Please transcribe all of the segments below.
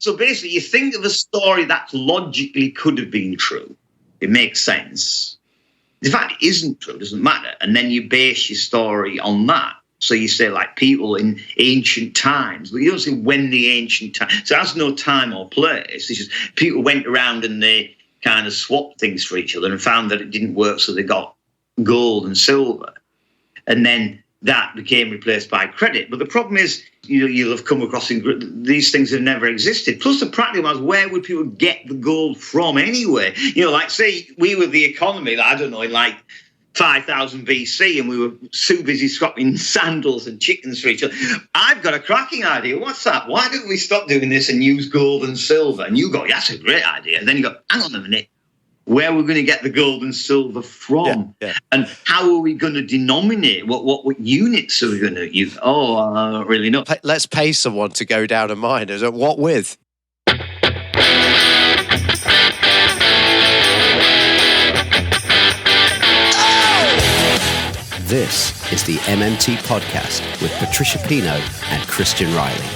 So basically, you think of a story that logically could have been true. It makes sense. The fact it isn't true doesn't matter. And then you base your story on that. So you say, like, people in ancient times, but you don't say when the ancient times. So it has no time or place. It's just people went around and they kind of swapped things for each other and found that it didn't work, so they got gold and silver. And then that became replaced by credit. But the problem is, you'll have come across these things have never existed. Plus, the practical was, where would people get the gold from anyway? Like, say we were the economy, I don't know, in like 5,000 BC, and we were too busy swapping sandals and chickens for each other. I've got a cracking idea. What's that? Why don't we stop doing this and use gold and silver? And you go, that's a great idea. And then you go, hang on a minute. Where are we going to get the gold and silver from? Yeah. And how are we going to denominate? What units are we going to use? Oh, I don't really know. Let's pay someone to go down a mine. What with? This is the MMT Podcast with Patricia and Christian Riley.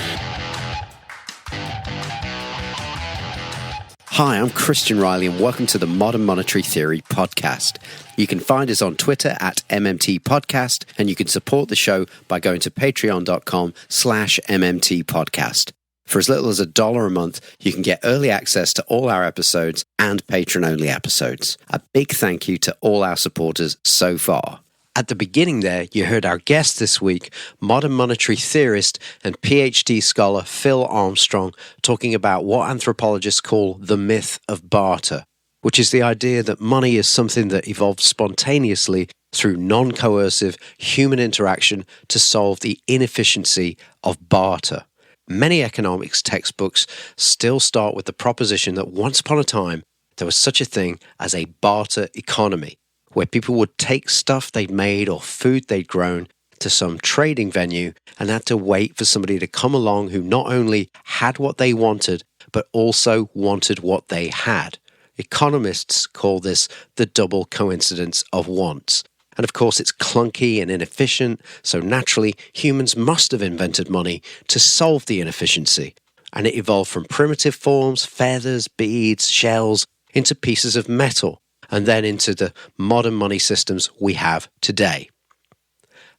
Hi, I'm Christian Riley and welcome to the Modern Monetary Theory Podcast. You can find us on Twitter at MMT Podcast, and you can support the show by going to patreon.com/MMT Podcast. For as little as $1 a month, you can get early access to all our episodes and patron-only episodes. A big thank you to all our supporters so far. At the beginning there, you heard our guest this week, modern monetary theorist and PhD scholar Phil Armstrong, talking about what anthropologists call the myth of barter, which is the idea that money is something that evolved spontaneously through non-coercive human interaction to solve the inefficiency of barter. Many economics textbooks still start with the proposition that once upon a time, there was such a thing as a barter economy, where people would take stuff they'd made or food they'd grown to some trading venue and had to wait for somebody to come along who not only had what they wanted, but also wanted what they had. Economists call this the double coincidence of wants. And of course, it's clunky and inefficient, so naturally, humans must have invented money to solve the inefficiency. And it evolved from primitive forms, feathers, beads, shells, into pieces of metal, and then into the modern money systems we have today.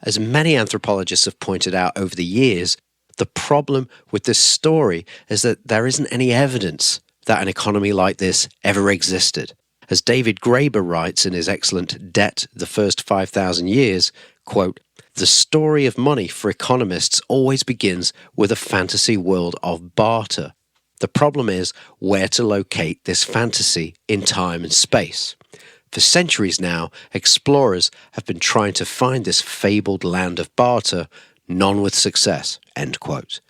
As many anthropologists have pointed out over the years, the problem with this story is that there isn't any evidence that an economy like this ever existed. As David Graeber writes in his excellent Debt, the First 5,000 Years, quote, "The story of money for economists always begins with a fantasy world of barter. The problem is where to locate this fantasy in time and space. For centuries now, explorers have been trying to find this fabled land of barter, none with success." End quote.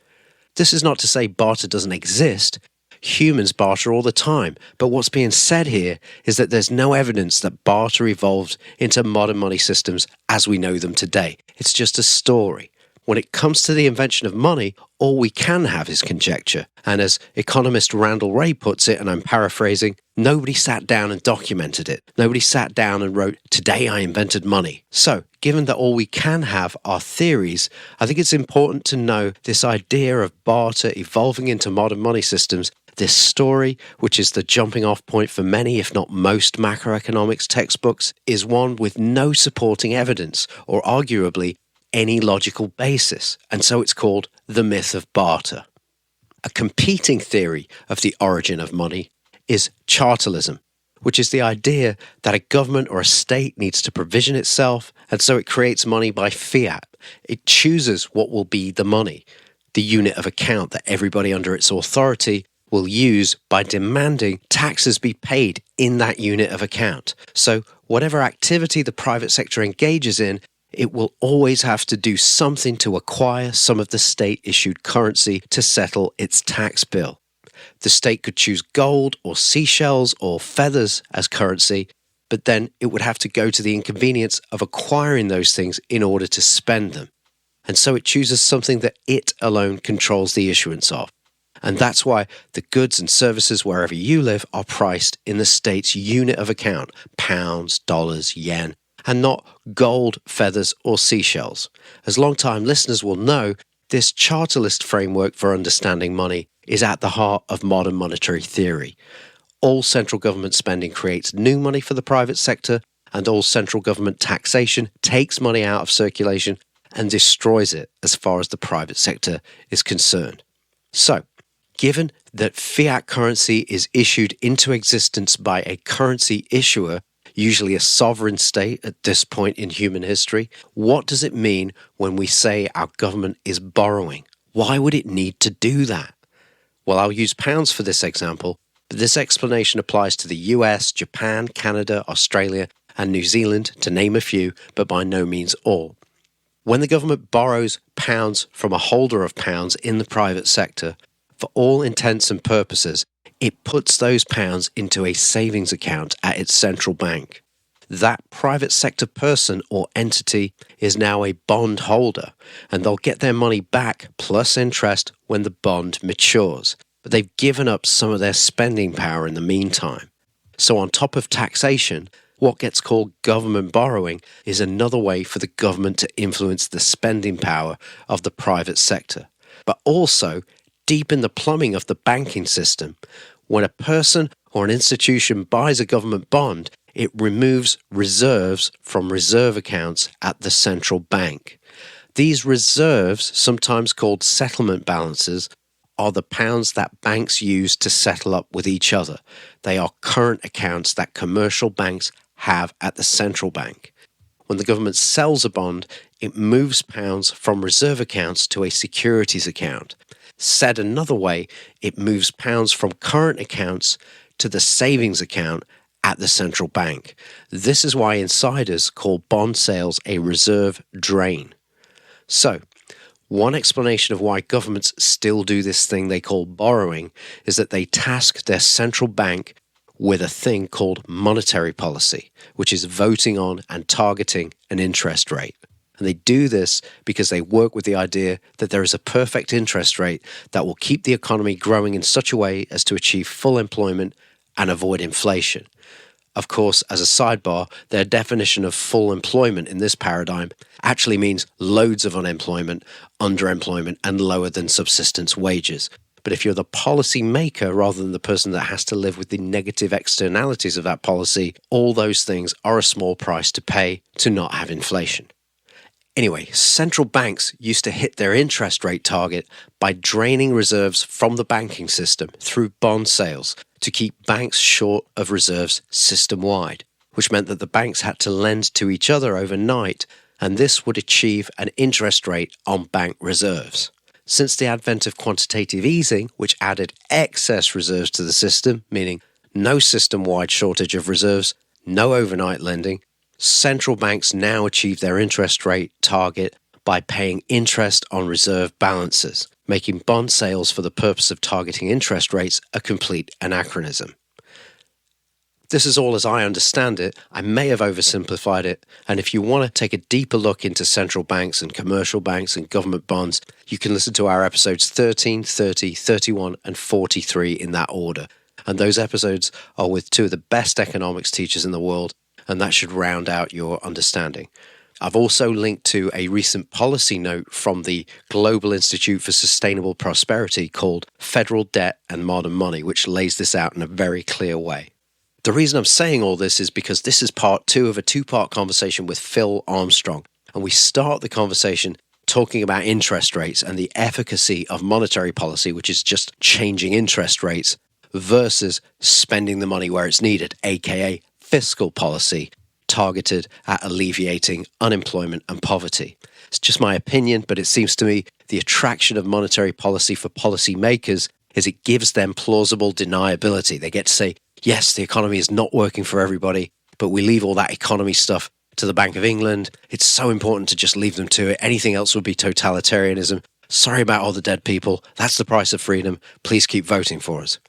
This is not to say barter doesn't exist. Humans barter all the time, but what's being said here is that there's no evidence that barter evolved into modern money systems as we know them today. It's just a story. When it comes to the invention of money, all we can have is conjecture. And as economist Randall Wray puts it, and I'm paraphrasing, nobody sat down and documented it. Nobody sat down and wrote, "Today I invented money." So, given that all we can have are theories, I think it's important to know this idea of barter evolving into modern money systems. This story, which is the jumping off point for many, if not most, macroeconomics textbooks, is one with no supporting evidence, or arguably any logical basis, and so it's called the myth of barter. A competing theory of the origin of money is chartalism, which is the idea that a government or a state needs to provision itself, and so it creates money by fiat. It chooses what will be the money, the unit of account that everybody under its authority will use by demanding taxes be paid in that unit of account. So whatever activity the private sector engages in, it will always have to do something to acquire some of the state-issued currency to settle its tax bill. The state could choose gold or seashells or feathers as currency, but then it would have to go to the inconvenience of acquiring those things in order to spend them. And so it chooses something that it alone controls the issuance of. And that's why the goods and services wherever you live are priced in the state's unit of account, pounds, dollars, yen, and not gold, feathers, or seashells. As long-time listeners will know, this chartalist framework for understanding money is at the heart of modern monetary theory. All central government spending creates new money for the private sector, and all central government taxation takes money out of circulation and destroys it as far as the private sector is concerned. So, given that fiat currency is issued into existence by a currency issuer, usually a sovereign state at this point in human history, what does it mean when we say our government is borrowing? Why would it need to do that? Well, I'll use pounds for this example, but this explanation applies to the US, Japan, Canada, Australia, and New Zealand, to name a few, but by no means all. When the government borrows pounds from a holder of pounds in the private sector, for all intents and purposes, it puts those pounds into a savings account at its central bank. That private sector person or entity is now a bond holder, and they'll get their money back plus interest when the bond matures. But they've given up some of their spending power in the meantime. So on top of taxation, what gets called government borrowing is another way for the government to influence the spending power of the private sector. But also, deep in the plumbing of the banking system, when a person or an institution buys a government bond, it removes reserves from reserve accounts at the central bank. These reserves, sometimes called settlement balances, are the pounds that banks use to settle up with each other. They are current accounts that commercial banks have at the central bank. When the government sells a bond, it moves pounds from reserve accounts to a securities account. Said another way, it moves pounds from current accounts to the savings account at the central bank. This is why insiders call bond sales a reserve drain. So, one explanation of why governments still do this thing they call borrowing is that they task their central bank with a thing called monetary policy, which is voting on and targeting an interest rate. And they do this because they work with the idea that there is a perfect interest rate that will keep the economy growing in such a way as to achieve full employment and avoid inflation. Of course, as a sidebar, their definition of full employment in this paradigm actually means loads of unemployment, underemployment, and lower than subsistence wages. But if you're the policy maker rather than the person that has to live with the negative externalities of that policy, all those things are a small price to pay to not have inflation. Anyway, central banks used to hit their interest rate target by draining reserves from the banking system through bond sales to keep banks short of reserves system-wide, which meant that the banks had to lend to each other overnight, and this would achieve an interest rate on bank reserves. Since the advent of quantitative easing, which added excess reserves to the system, meaning no system-wide shortage of reserves, no overnight lending, central banks now achieve their interest rate target by paying interest on reserve balances, making bond sales for the purpose of targeting interest rates a complete anachronism. This is all as I understand it. I may have oversimplified it, and if you want to take a deeper look into central banks and commercial banks and government bonds, you can listen to our episodes 13, 30, 31, and 43 in that order. And those episodes are with two of the best economics teachers in the world, and that should round out your understanding. I've also linked to a recent policy note from the Global Institute for Sustainable Prosperity called Federal Debt and Modern Money, which lays this out in a very clear way. The reason I'm saying all this is because this is part 2 of a 2-part conversation with Phil Armstrong, and we start the conversation talking about interest rates and the efficacy of monetary policy, which is just changing interest rates, versus spending the money where it's needed, aka fiscal policy, targeted at alleviating unemployment and poverty. It's just my opinion, but it seems to me the attraction of monetary policy for policymakers is it gives them plausible deniability. They get to say, yes, the economy is not working for everybody, but we leave all that economy stuff to the Bank of England. It's so important to just leave them to it. Anything else would be totalitarianism. Sorry about all the dead people. That's the price of freedom. Please keep voting for us.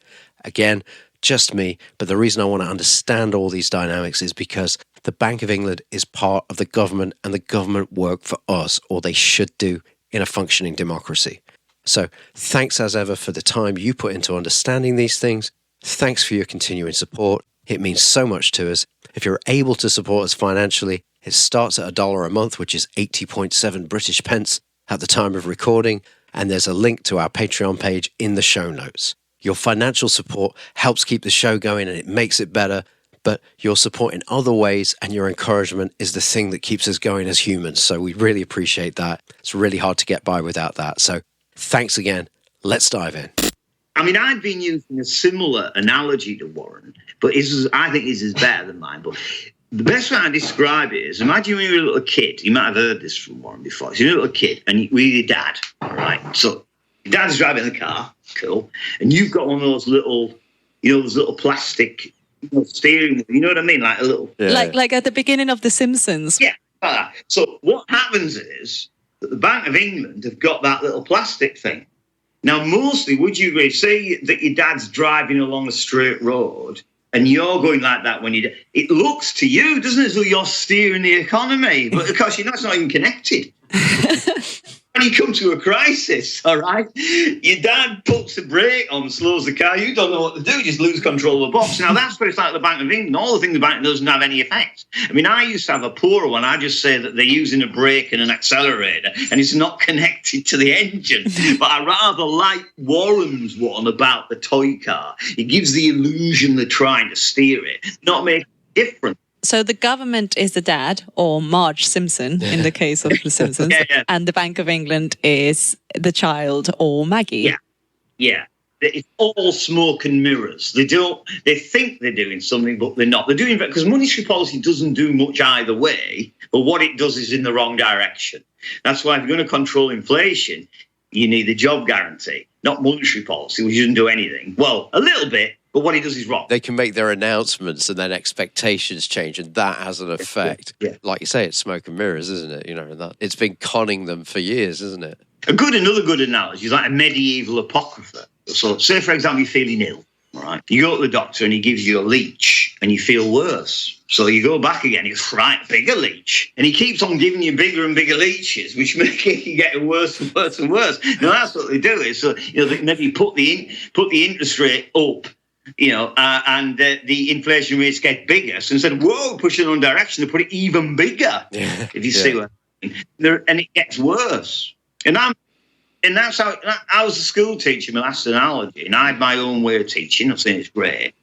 Again, just me, but the reason I want to understand all these dynamics is because the Bank of England is part of the government, and the government work for us, or they should do, in a functioning democracy. So thanks as ever for the time you put into understanding these things. Thanks for your continuing support. It means so much to us. If you're able to support us financially, it starts at $1 a month, which is 80.7 British pence at the time of recording. and there's a link to our Patreon page in the show notes. Your financial support helps keep the show going and it makes it better, but your support in other ways and your encouragement is the thing that keeps us going as humans. So we really appreciate that. It's really hard to get by without that. So thanks again. Let's dive in. I mean, I've been using a similar analogy to Warren, but I think his is better than mine. But the best way I describe it is, imagine when you were a little kid. You might have heard this from Warren before. So you're a little kid, and with your dad, all right? So your dad's driving the car, cool, and you've got one of those little, those little plastic steering, you know what I mean? Like a little... Yeah. Like at the beginning of The Simpsons. Yeah. So what happens is that the Bank of England have got that little plastic thing. Now, mostly, would you agree, say that your dad's driving along a straight road and you're going like that when it looks to you, doesn't it, as though you're steering the economy, but of course, it's not even connected. When you come to a crisis, all right, your dad puts the brake on, slows the car, you don't know what to do, you just lose control of the box. Now, that's what it's like the Bank of England. All the things the bank doesn't have any effect. I mean, I used to have a poorer one. I just say that they're using a brake and an accelerator, and it's not connected to the engine. But I rather like Warren's one about the toy car. It gives the illusion they're trying to steer it, not make a difference. So the government is the dad, or Marge Simpson in the case of The Simpsons, and the Bank of England is the child, or Maggie. Yeah. It's all smoke and mirrors. They think they're doing something, but they're not. They're doing, because monetary policy doesn't do much either way, but what it does is in the wrong direction. That's why if you're going to control inflation, you need the job guarantee, not monetary policy, which doesn't do anything. Well, a little bit. But what he does is wrong. They can make their announcements and then expectations change, and that has an effect. Yeah. Like you say, it's smoke and mirrors, isn't it? And that it's been conning them for years, isn't it? Another good analogy is like a medieval apocrypha. So, say for example, you're feeling ill, all right? You go to the doctor and he gives you a leech, and you feel worse. So you go back again, you go, right, bigger leech. And he keeps on giving you bigger and bigger leeches, which make it get worse and worse and worse. Now, that's what they do. Is they maybe put the interest rate up, and the inflation rates get bigger. So instead of, push it in one direction, they put it even bigger, if you see what I mean. And it gets worse. And that's how, I was a school teacher, my last analogy, and I had my own way of teaching. I'm saying it's great.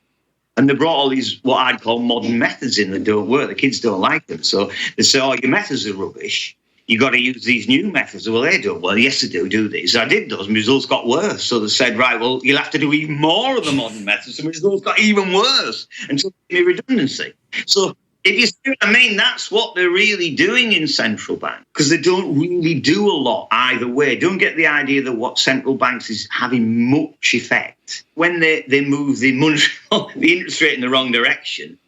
And they brought all these, what I'd call modern methods in that don't work. The kids don't like them. So they say, your methods are rubbish. You got to use these new methods. Well, they don't. Well, yes, they do these. So I did those, and my results got worse. So they said, right, well, you'll have to do even more of the modern methods, and my results got even worse until they give me redundancy. So if you see what I mean, that's what they're really doing in central banks, because they don't really do a lot either way. Don't get the idea that what central banks is having much effect. When they move the interest rate in the wrong direction,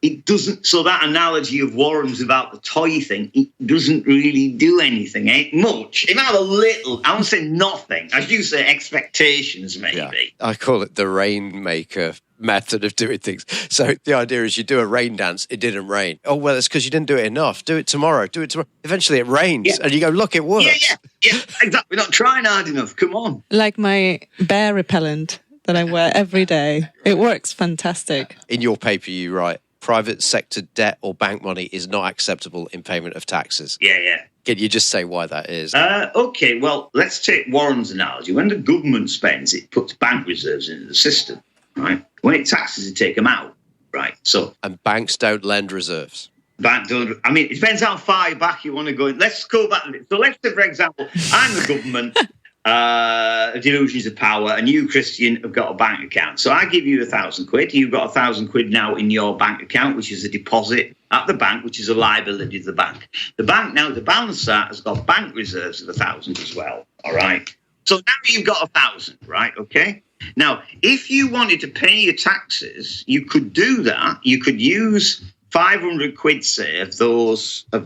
it doesn't. So that analogy of Warren's about the toy thing, it doesn't really do anything, ain't much. It might have a little, I won't say nothing. As you say, expectations, maybe. Yeah. I call it the rainmaker method of doing things. So the idea is you do a rain dance, it didn't rain. Oh, well, it's because you didn't do it enough. Do it tomorrow. Eventually it rains, and you go, look, it works. Yeah, exactly. We're not trying hard enough. Come on. Like my bear repellent that I wear every day. It works fantastic. In your paper, you write, private sector debt or bank money is not acceptable in payment of taxes. Yeah. Can you just say why that is? Okay, well, let's take Warren's analogy. When the government spends, it puts bank reserves into the system, right? When it taxes, it take them out, right? And banks don't lend reserves. Banks don't. I mean, it depends how far back you want to go. Let's go back. So let's say, for example, I'm the government. Delusions of power, and you, Christian, have got a bank account. So I give you £1,000. You've got £1,000 now in your bank account, which is a deposit at the bank, which is a liability of the bank. The bank now, to balance that, has got bank reserves of 1,000 as well. All right. So now you've got 1,000, right? Okay. Now, if you wanted to pay your taxes, you could do that. You could use £500, say, of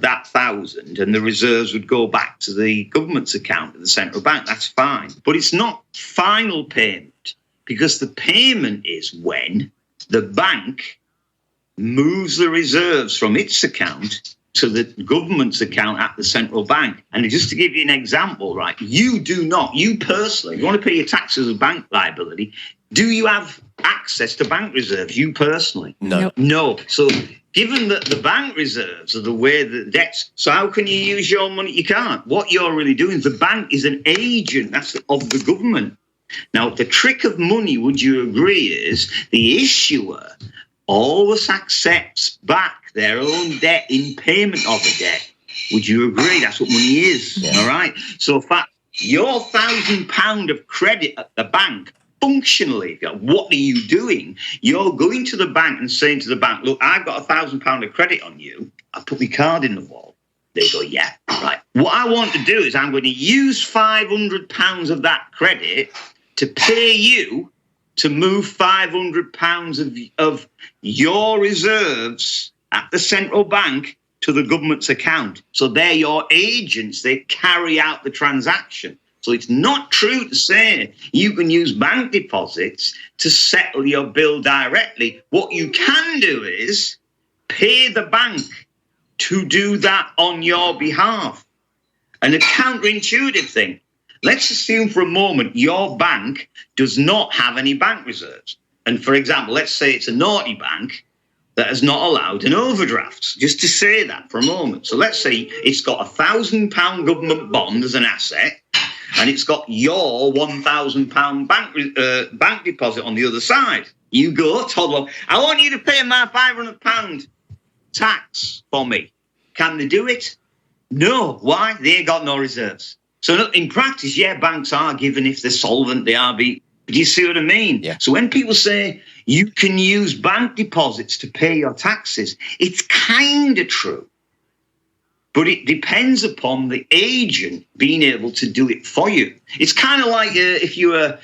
that 1,000, and the reserves would go back to the government's account at the central bank. That's fine. But it's not final payment, because the payment is when the bank moves the reserves from its account to the government's account at the central bank. And just to give you an example, right, you personally, if you want to pay your taxes as bank liability, do you have access to bank reserves, you personally? No. So given that the bank reserves are the way that the debts, so how can you use your money? You can't. What you're really doing, the bank is an agent of the government. Now, the trick of money, would you agree, is the issuer always accepts back their own debt in payment of a debt. Would you agree? That's what money is, all right? So, in fact, your £1,000 of credit at the bank, functionally, what are you doing? You're going to the bank and saying to the bank, look, I've got £1,000 of credit on you. I put my card in the wall. They go, yeah, right. What I want to do is I'm going to use £500 of that credit to pay you to move £500 of your reserves at the central bank to the government's account. So they're your agents. They carry out the transaction. So it's not true to say you can use bank deposits to settle your bill directly. What you can do is pay the bank to do that on your behalf. And a counterintuitive thing. Let's assume for a moment your bank does not have any bank reserves. And for example, let's say it's a naughty bank that has not allowed an overdraft, just to say that for a moment. So let's say it's got a £1,000 government bond as an asset, and it's got your £1,000 bank deposit on the other side. You go, Toddler, I want you to pay my £500 tax for me. Can they do it? No. Why? They ain't got no reserves. So in practice, yeah, banks are given if they're solvent, they are do you see what I mean? Yeah. So when people say you can use bank deposits to pay your taxes, it's kind of true. But it depends upon the agent being able to do it for you. It's kind of like if you were,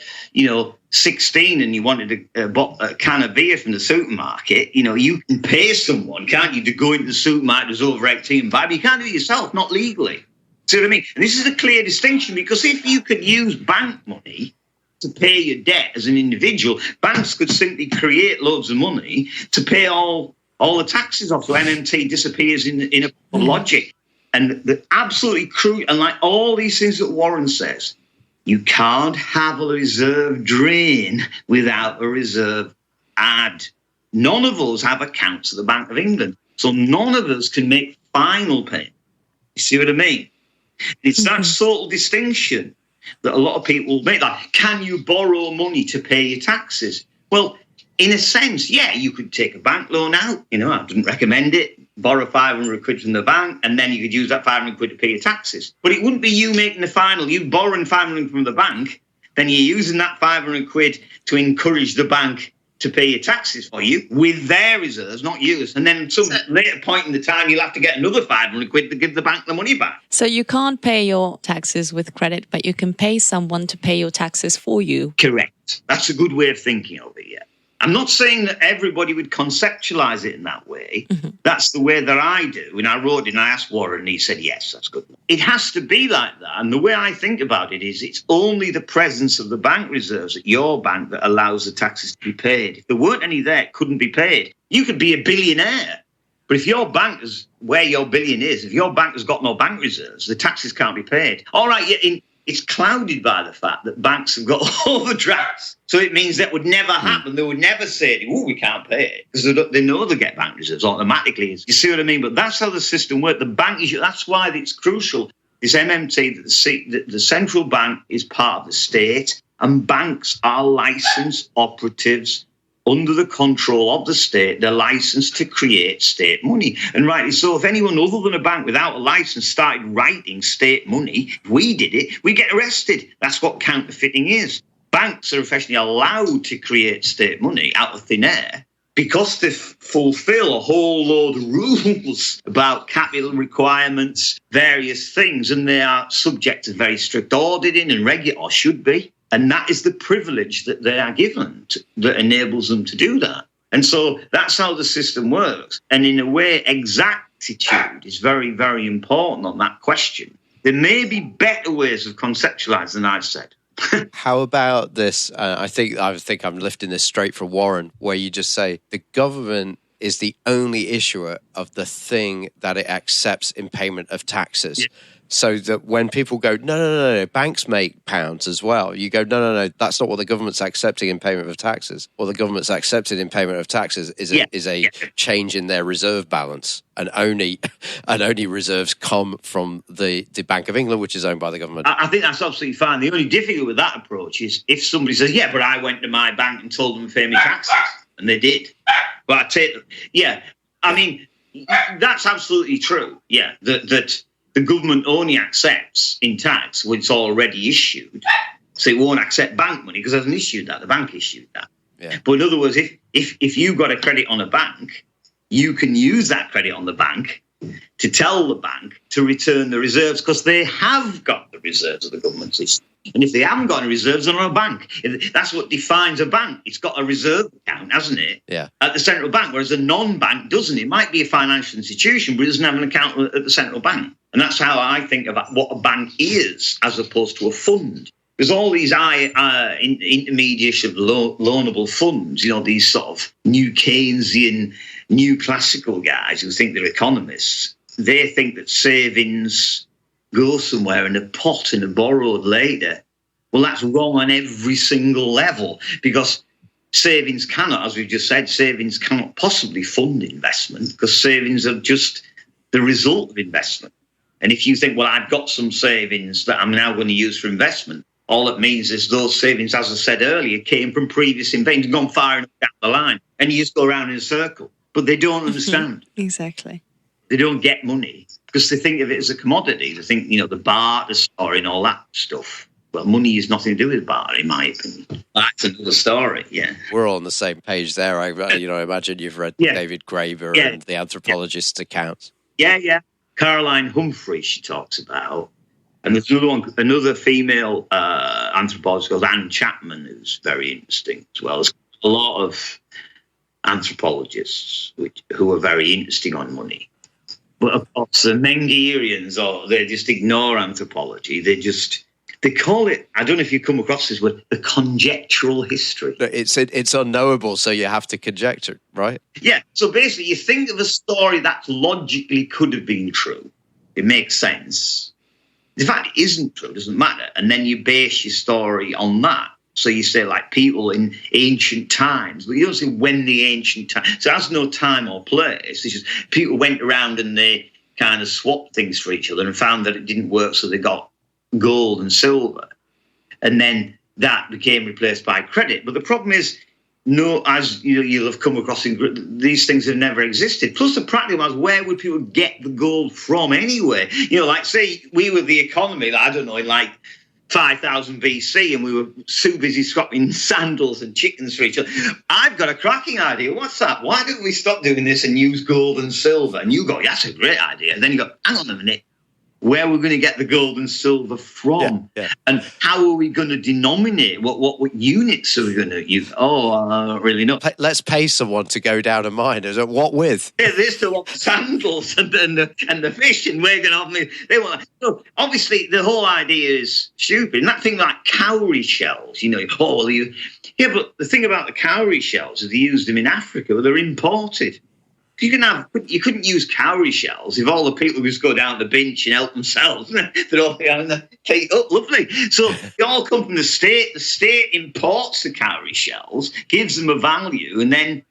16 and you wanted a can of beer from the supermarket, you can pay someone, can't you, to go into the supermarket who's over 18 and buy, but you can't do it yourself, not legally. See what I mean? And this is a clear distinction, because if you could use bank money to pay your debt as an individual, banks could simply create loads of money to pay all the taxes off. So MMT disappears in a logic. And the absolutely crucial, and like all these things that Warren says, you can't have a reserve drain without a reserve add. None of us have accounts at the Bank of England, so none of us can make final payment. You see what I mean? It's that subtle distinction that a lot of people make. Like, can you borrow money to pay your taxes? Well, in a sense, yeah, you could take a bank loan out. I didn't recommend it. Borrow 500 quid from the bank, and then you could use that 500 quid to pay your taxes. But it wouldn't be you making the final. You borrowing 500 from the bank, then you're using that 500 quid to encourage the bank to pay your taxes for you with their reserves, not yours. And then at some later point in the time, you'll have to get another 500 quid to give the bank the money back. So you can't pay your taxes with credit, but you can pay someone to pay your taxes for you. Correct. That's a good way of thinking of it, yeah. I'm not saying that everybody would conceptualize it in that way. Mm-hmm. That's the way that I do. And I wrote it and I asked Warren and he said, yes, that's good. It has to be like that. And the way I think about it is it's only the presence of the bank reserves at your bank that allows the taxes to be paid. If there weren't any there, it couldn't be paid. You could be a billionaire. But if your bank is where your billion is, if your bank has got no bank reserves, the taxes can't be paid. All right, it's clouded by the fact that banks have got overdrafts. So it means that would never happen. They would never say, we can't pay it, because they know they get bank reserves automatically. You see what I mean? But that's how the system works. The bank is, that's why it's crucial. This MMT, that the central bank is part of the state, and banks are licensed operatives under the control of the state. They're licensed to create state money. And rightly so, if anyone other than a bank without a license started writing state money, if we did it, we get arrested. That's what counterfeiting is. Banks are effectively allowed to create state money out of thin air because they fulfill a whole load of rules about capital requirements, various things, and they are subject to very strict auditing and or should be. And that is the privilege that they are given that enables them to do that. And so that's how the system works. And in a way, exactitude is very, very important on that question. There may be better ways of conceptualizing than I've said. How about this? I think I'm lifting this straight from Warren, where you just say the government is the only issuer of the thing that it accepts in payment of taxes. Yeah. So that when people go, no, banks make pounds as well. You go, no, that's not what the government's accepting in payment of taxes. What the government's accepted in payment of taxes is a change in their reserve balance, and only reserves come from the Bank of England, which is owned by the government. I think that's absolutely fine. The only difficulty with that approach is if somebody says, yeah, but I went to my bank and told them to pay me taxes, and they did. But I mean, that's absolutely true. Yeah, that the government only accepts in tax when it's already issued. So it won't accept bank money because it hasn't issued that. The bank issued that. Yeah. But in other words, if you've got a credit on a bank, you can use that credit on the bank to tell the bank to return the reserves because they have got the reserves of the government system. And if they haven't got any reserves, they're not a bank. That's what defines a bank. It's got a reserve account, hasn't it? Yeah. At the central bank, whereas a non-bank doesn't. It might be a financial institution, but it doesn't have an account at the central bank. And that's how I think about what a bank is as opposed to a fund. There's all these intermediate of loanable funds, these sort of new Keynesian, new classical guys who think they're economists. They think that savings go somewhere in a pot and are borrowed later. Well, that's wrong on every single level because savings cannot, as we just said, savings cannot possibly fund investment because savings are just the result of investment. And if you think, well, I've got some savings that I'm now going to use for investment, all it means is those savings, as I said earlier, came from previous investments, gone far enough down the line, and you just go around in a circle. But they don't understand. Exactly. They don't get money because they think of it as a commodity. They think, the barter story and all that stuff. Well, money has nothing to do with barter, in my opinion. That's another story, yeah. We're all on the same page there. I imagine you've read David Graeber and the anthropologist's accounts. Yeah. Caroline Humphrey, she talks about. And there's another female anthropologist called Anne Chapman, who's very interesting as well. There's a lot of anthropologists who are very interesting on money. But of course, the Mengerians, they just ignore anthropology. They call it, I don't know if you come across this word, the conjectural history. It's unknowable, so you have to conjecture, right? Yeah, so basically you think of a story that logically could have been true. It makes sense. In fact, it isn't true, it doesn't matter. And then you base your story on that. So you say, like, people in ancient times, but you don't say when the ancient time. So it has no time or place. It's just people went around and they kind of swapped things for each other and found that it didn't work, so they got gold and silver. And then that became replaced by credit. But the problem is, as you'll have come across, these things have never existed. Plus, the practical was, where would people get the gold from anyway? Like, say we were the economy, I don't know, in like 5,000 BC, and we were too busy swapping sandals and chickens for each other. I've got a cracking idea. What's that? Why don't we stop doing this and use gold and silver? And you go, that's a great idea. And then you go, hang on a minute. Where we're going to get the gold and silver from, and how are we going to denominate? What units are we going to use? I don't really know. Let's pay someone to go down a mine. Is it what with? Yeah, they still want sandals and the fish, and we're going to have them. They want. So obviously, the whole idea is stupid. And that thing like cowrie shells, yeah, but the thing about the cowrie shells is they used them in Africa, but they're imported. You couldn't use cowrie shells if all the people just go down the bench and help themselves. They're all having their feet up, lovely. So they all come from the state. The state imports the cowrie shells, gives them a value, and then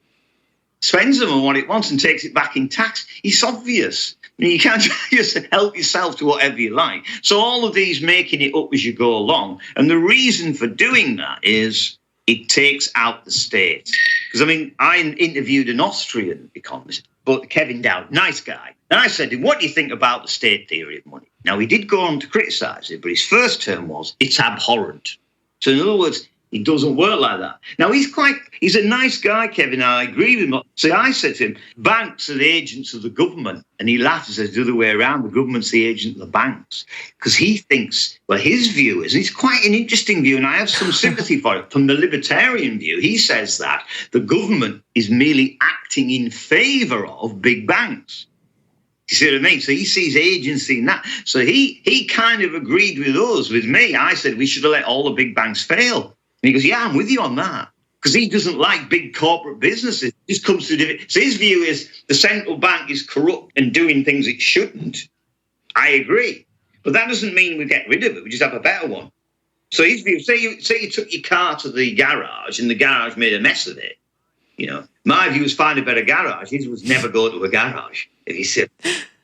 spends them on what it wants and takes it back in tax. It's obvious. You can't just help yourself to whatever you like. So all of these making it up as you go along. And the reason for doing that is it takes out the state. Because, I interviewed an Austrian economist, but Kevin Dowd, nice guy. And I said to him, what do you think about the state theory of money? Now, he did go on to criticise it, but his first term was, it's abhorrent. So in other words, it doesn't work like that. Now, he's a nice guy, Kevin, I agree with him. So I said to him, banks are the agents of the government. And he laughed and says, the other way around, the government's the agent of the banks. Because he thinks, his view is, and it's quite an interesting view, and I have some sympathy for it. From the libertarian view, he says that the government is merely acting in favour of big banks. You see what I mean? So he sees agency in that. So he kind of agreed with me. I said we should have let all the big banks fail. And he goes, yeah, I'm with you on that. because he doesn't like big corporate businesses. It just comes to different. So his view is the central bank is corrupt and doing things it shouldn't. I agree. But that doesn't mean we get rid of it. We just have a better one. So his view, say you took your car to the garage and the garage made a mess of it. My view is find a better garage. His was never go to a garage. If he said,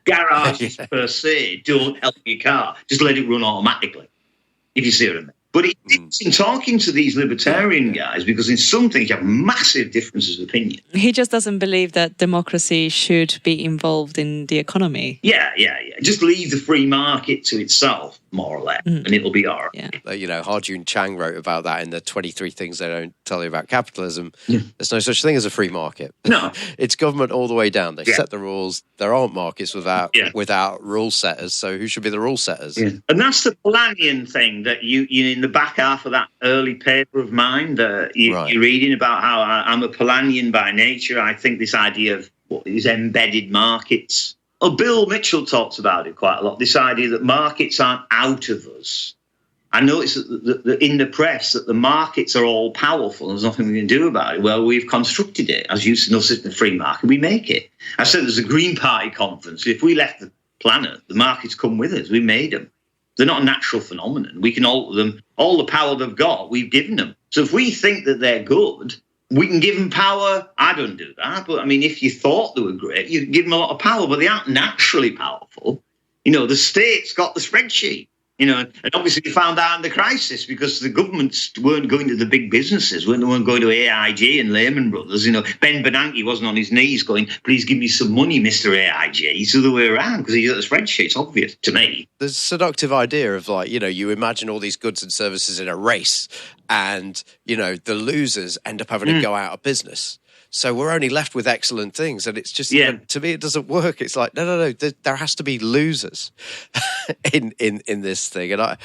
garages per se don't help your car. Just let it run automatically, if you see what I mean. But it's in talking to these libertarian guys, because in some things you have massive differences of opinion. He just doesn't believe that democracy should be involved in the economy. Yeah. Just leave the free market to itself, more or less, and it'll be all right. Yeah. Ha-Joon Chang wrote about that in the 23 Things They Don't Tell You About Capitalism. Yeah. There's no such thing as a free market. No. It's government all the way down. They set the rules. There aren't markets without rule setters, so who should be the rule setters? Yeah. And that's the Polanyian thing that you in the back half of that early paper of mine that you're reading about how I'm a Polanyian by nature. I think this idea of what is embedded markets. Oh, Bill Mitchell talks about it quite a lot, this idea that markets aren't out of us. I notice that in the press that the markets are all powerful. There's nothing we can do about it. Well, we've constructed it. As you know, it's the free market. We make it. I said there's a Green Party conference. If we left the planet, the markets come with us. We made them. They're not a natural phenomenon. We can alter them. All the power they've got, we've given them. So if we think that they're good, we can give them power. I don't do that. But, I mean, if you thought they were great, you'd give them a lot of power. But they aren't naturally powerful. The state's got the spreadsheet. And obviously they found out in the crisis because the governments weren't going to the big businesses, they weren't going to AIG and Lehman Brothers. Ben Bernanke wasn't on his knees going, please give me some money, Mr. AIG. It's the other way around because he's got the spreadsheet. It's obvious to me. There's a seductive idea of you imagine all these goods and services in a race and, the losers end up having to go out of business. So we're only left with excellent things. And it's just, to me, it doesn't work. It's like, no, there has to be losers in this thing. And I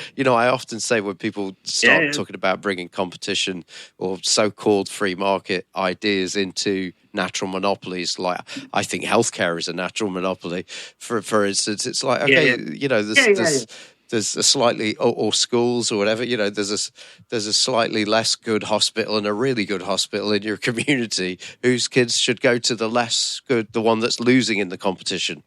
often say when people start talking about bringing competition or so-called free market ideas into natural monopolies, like I think healthcare is a natural monopoly, for instance, it's like, okay, there's a slightly, or schools or whatever, there's a slightly less good hospital and a really good hospital in your community whose kids should go to the less good, the one that's losing in the competition.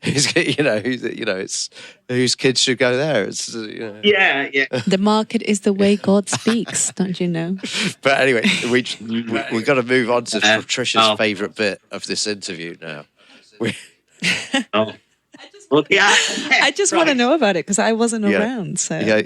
It's whose kids should go there. It's Yeah. The market is the way God speaks, don't you know? But anyway, we've got to move on to Patricia's favourite bit of this interview now. I just want to know about it because I wasn't around. So,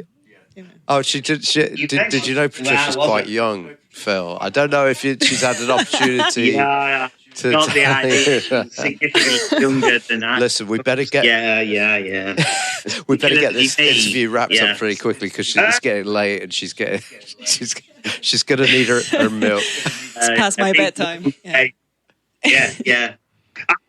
Oh, did you know Patricia's quite young, Phil? I don't know if she's had an opportunity. Not the idea. Significantly younger than that. Listen, we better get. Yeah. We better get this interview wrapped up pretty quickly because it's getting late and she's going to need her milk. It's past my bedtime. Yeah.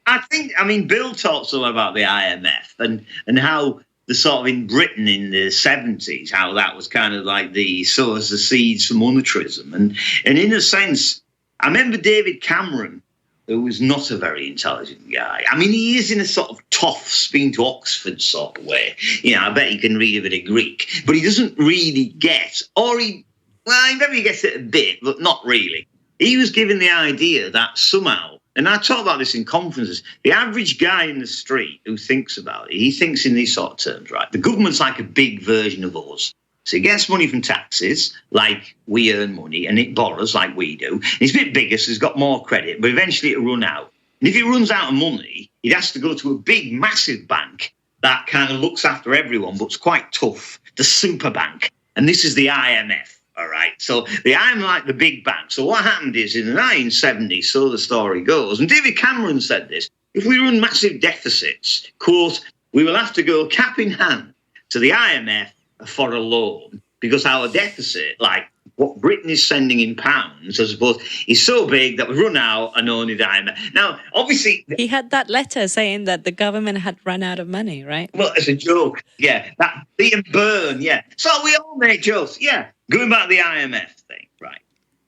I think, Bill talks a lot about the IMF and how the sort of in Britain in the 70s, how that was kind of like the sows the seeds for monetarism. And in a sense, I remember David Cameron, who was not a very intelligent guy. He is in a sort of Toff's been to Oxford sort of way. I bet he can read a bit of Greek, but he doesn't really get, he maybe gets it a bit, but not really. He was given the idea that somehow, and I talk about this in conferences, the average guy in the street who thinks about it, he thinks in these sort of terms, right? The government's like a big version of us. So it gets money from taxes, like we earn money, and it borrows like we do. And it's a bit bigger, so it's got more credit, but eventually it'll run out. And if it runs out of money, it has to go to a big, massive bank that kind of looks after everyone, but it's quite tough, the super bank. And this is the IMF. All right. So the IMF like the big bank. So what happened is in the 1970s, so the story goes, and David Cameron said this, if we run massive deficits, quote, we will have to go cap in hand to the IMF for a loan because our deficit, like what Britain is sending in pounds, I suppose, is so big that we run out and only the IMF. Now, obviously... He had that letter saying that the government had run out of money, right? Well, it's a joke. Yeah. That Ian Byrne, yeah. So we all make jokes. Yeah. Going back to the IMF thing, right.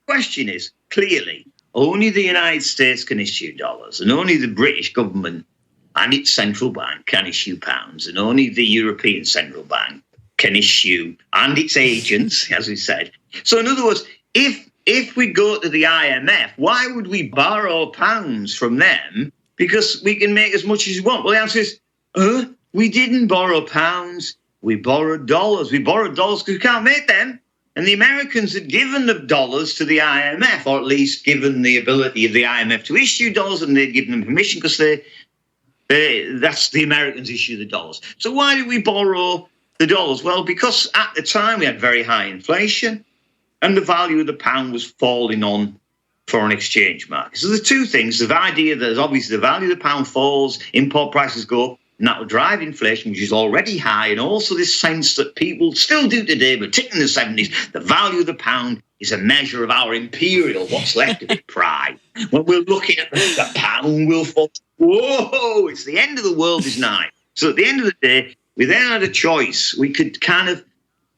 Question is, clearly, only the United States can issue dollars and only the British government and its central bank can issue pounds and only the European Central Bank can issue, and its agents, as we said. So in other words, if if we go to the IMF, why would we borrow pounds from them? Because we can make as much as we want. Well, the answer is, we didn't borrow pounds. We borrowed dollars. We borrowed dollars because we can't make them. And the Americans had given the dollars to the IMF, or at least given the ability of the IMF to issue dollars, and they'd given them permission because that's the Americans issue the dollars. So why did we borrow the dollars? Well, because at the time we had very high inflation and the value of the pound was falling on foreign exchange markets. So there's two things. The idea that obviously the value of the pound falls, import prices go up, and that will drive inflation, which is already high, and also this sense that people still do today, but particularly in the 70s, the value of the pound is a measure of our imperial, what's left of it, pride. When we're looking at the pound, we'll fall, whoa, it's the end of the world is nigh. So at the end of the day, we then had a choice. We could kind of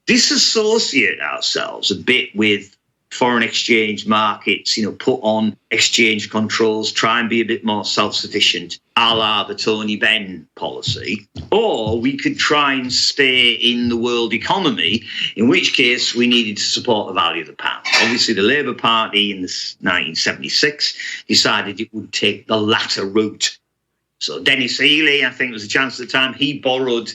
disassociate ourselves a bit with foreign exchange markets, put on exchange controls, try and be a bit more self-sufficient, a la the Tony Benn policy, or we could try and stay in the world economy, in which case we needed to support the value of the pound. Obviously, the Labour Party in 1976 decided it would take the latter route. So Dennis Healey, I think was the Chancellor at the time, he borrowed,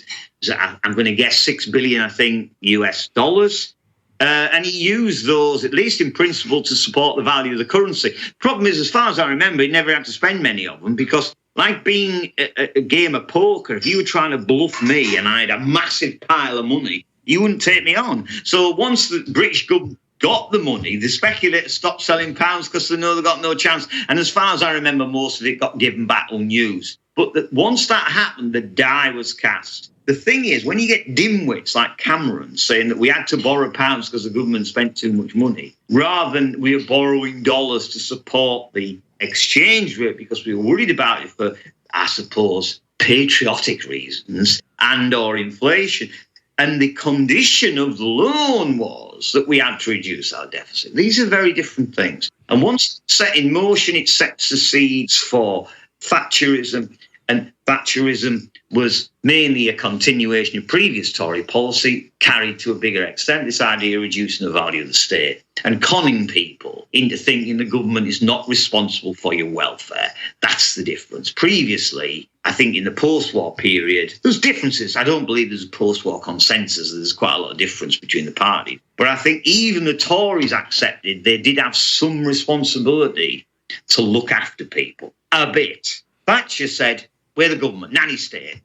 I'm going to guess, $6 billion, I think, US dollars. And he used those, at least in principle, to support the value of the currency. Problem is, as far as I remember, he never had to spend many of them because, like being a game of poker, if you were trying to bluff me and I had a massive pile of money, you wouldn't take me on. So once the British government got the money, the speculators stopped selling pounds because they know they got no chance. And as far as I remember, most of it got given back unused. But once that happened, the die was cast. The thing is, when you get dimwits like Cameron saying that we had to borrow pounds because the government spent too much money, rather than we are borrowing dollars to support the exchange rate because we were worried about it for, I suppose, patriotic reasons and or inflation. And the condition of the loan was that we had to reduce our deficit. These are very different things. And once set in motion, it sets the seeds for Thatcherism. And Thatcherism was mainly a continuation of previous Tory policy, carried to a bigger extent, this idea of reducing the value of the state and conning people into thinking the government is not responsible for your welfare. That's the difference. Previously, I think in the post-war period, there's differences. I don't believe there's a post-war consensus. There's quite a lot of difference between the parties. But I think even the Tories accepted they did have some responsibility to look after people a bit. Thatcher said, we're the government, nanny state.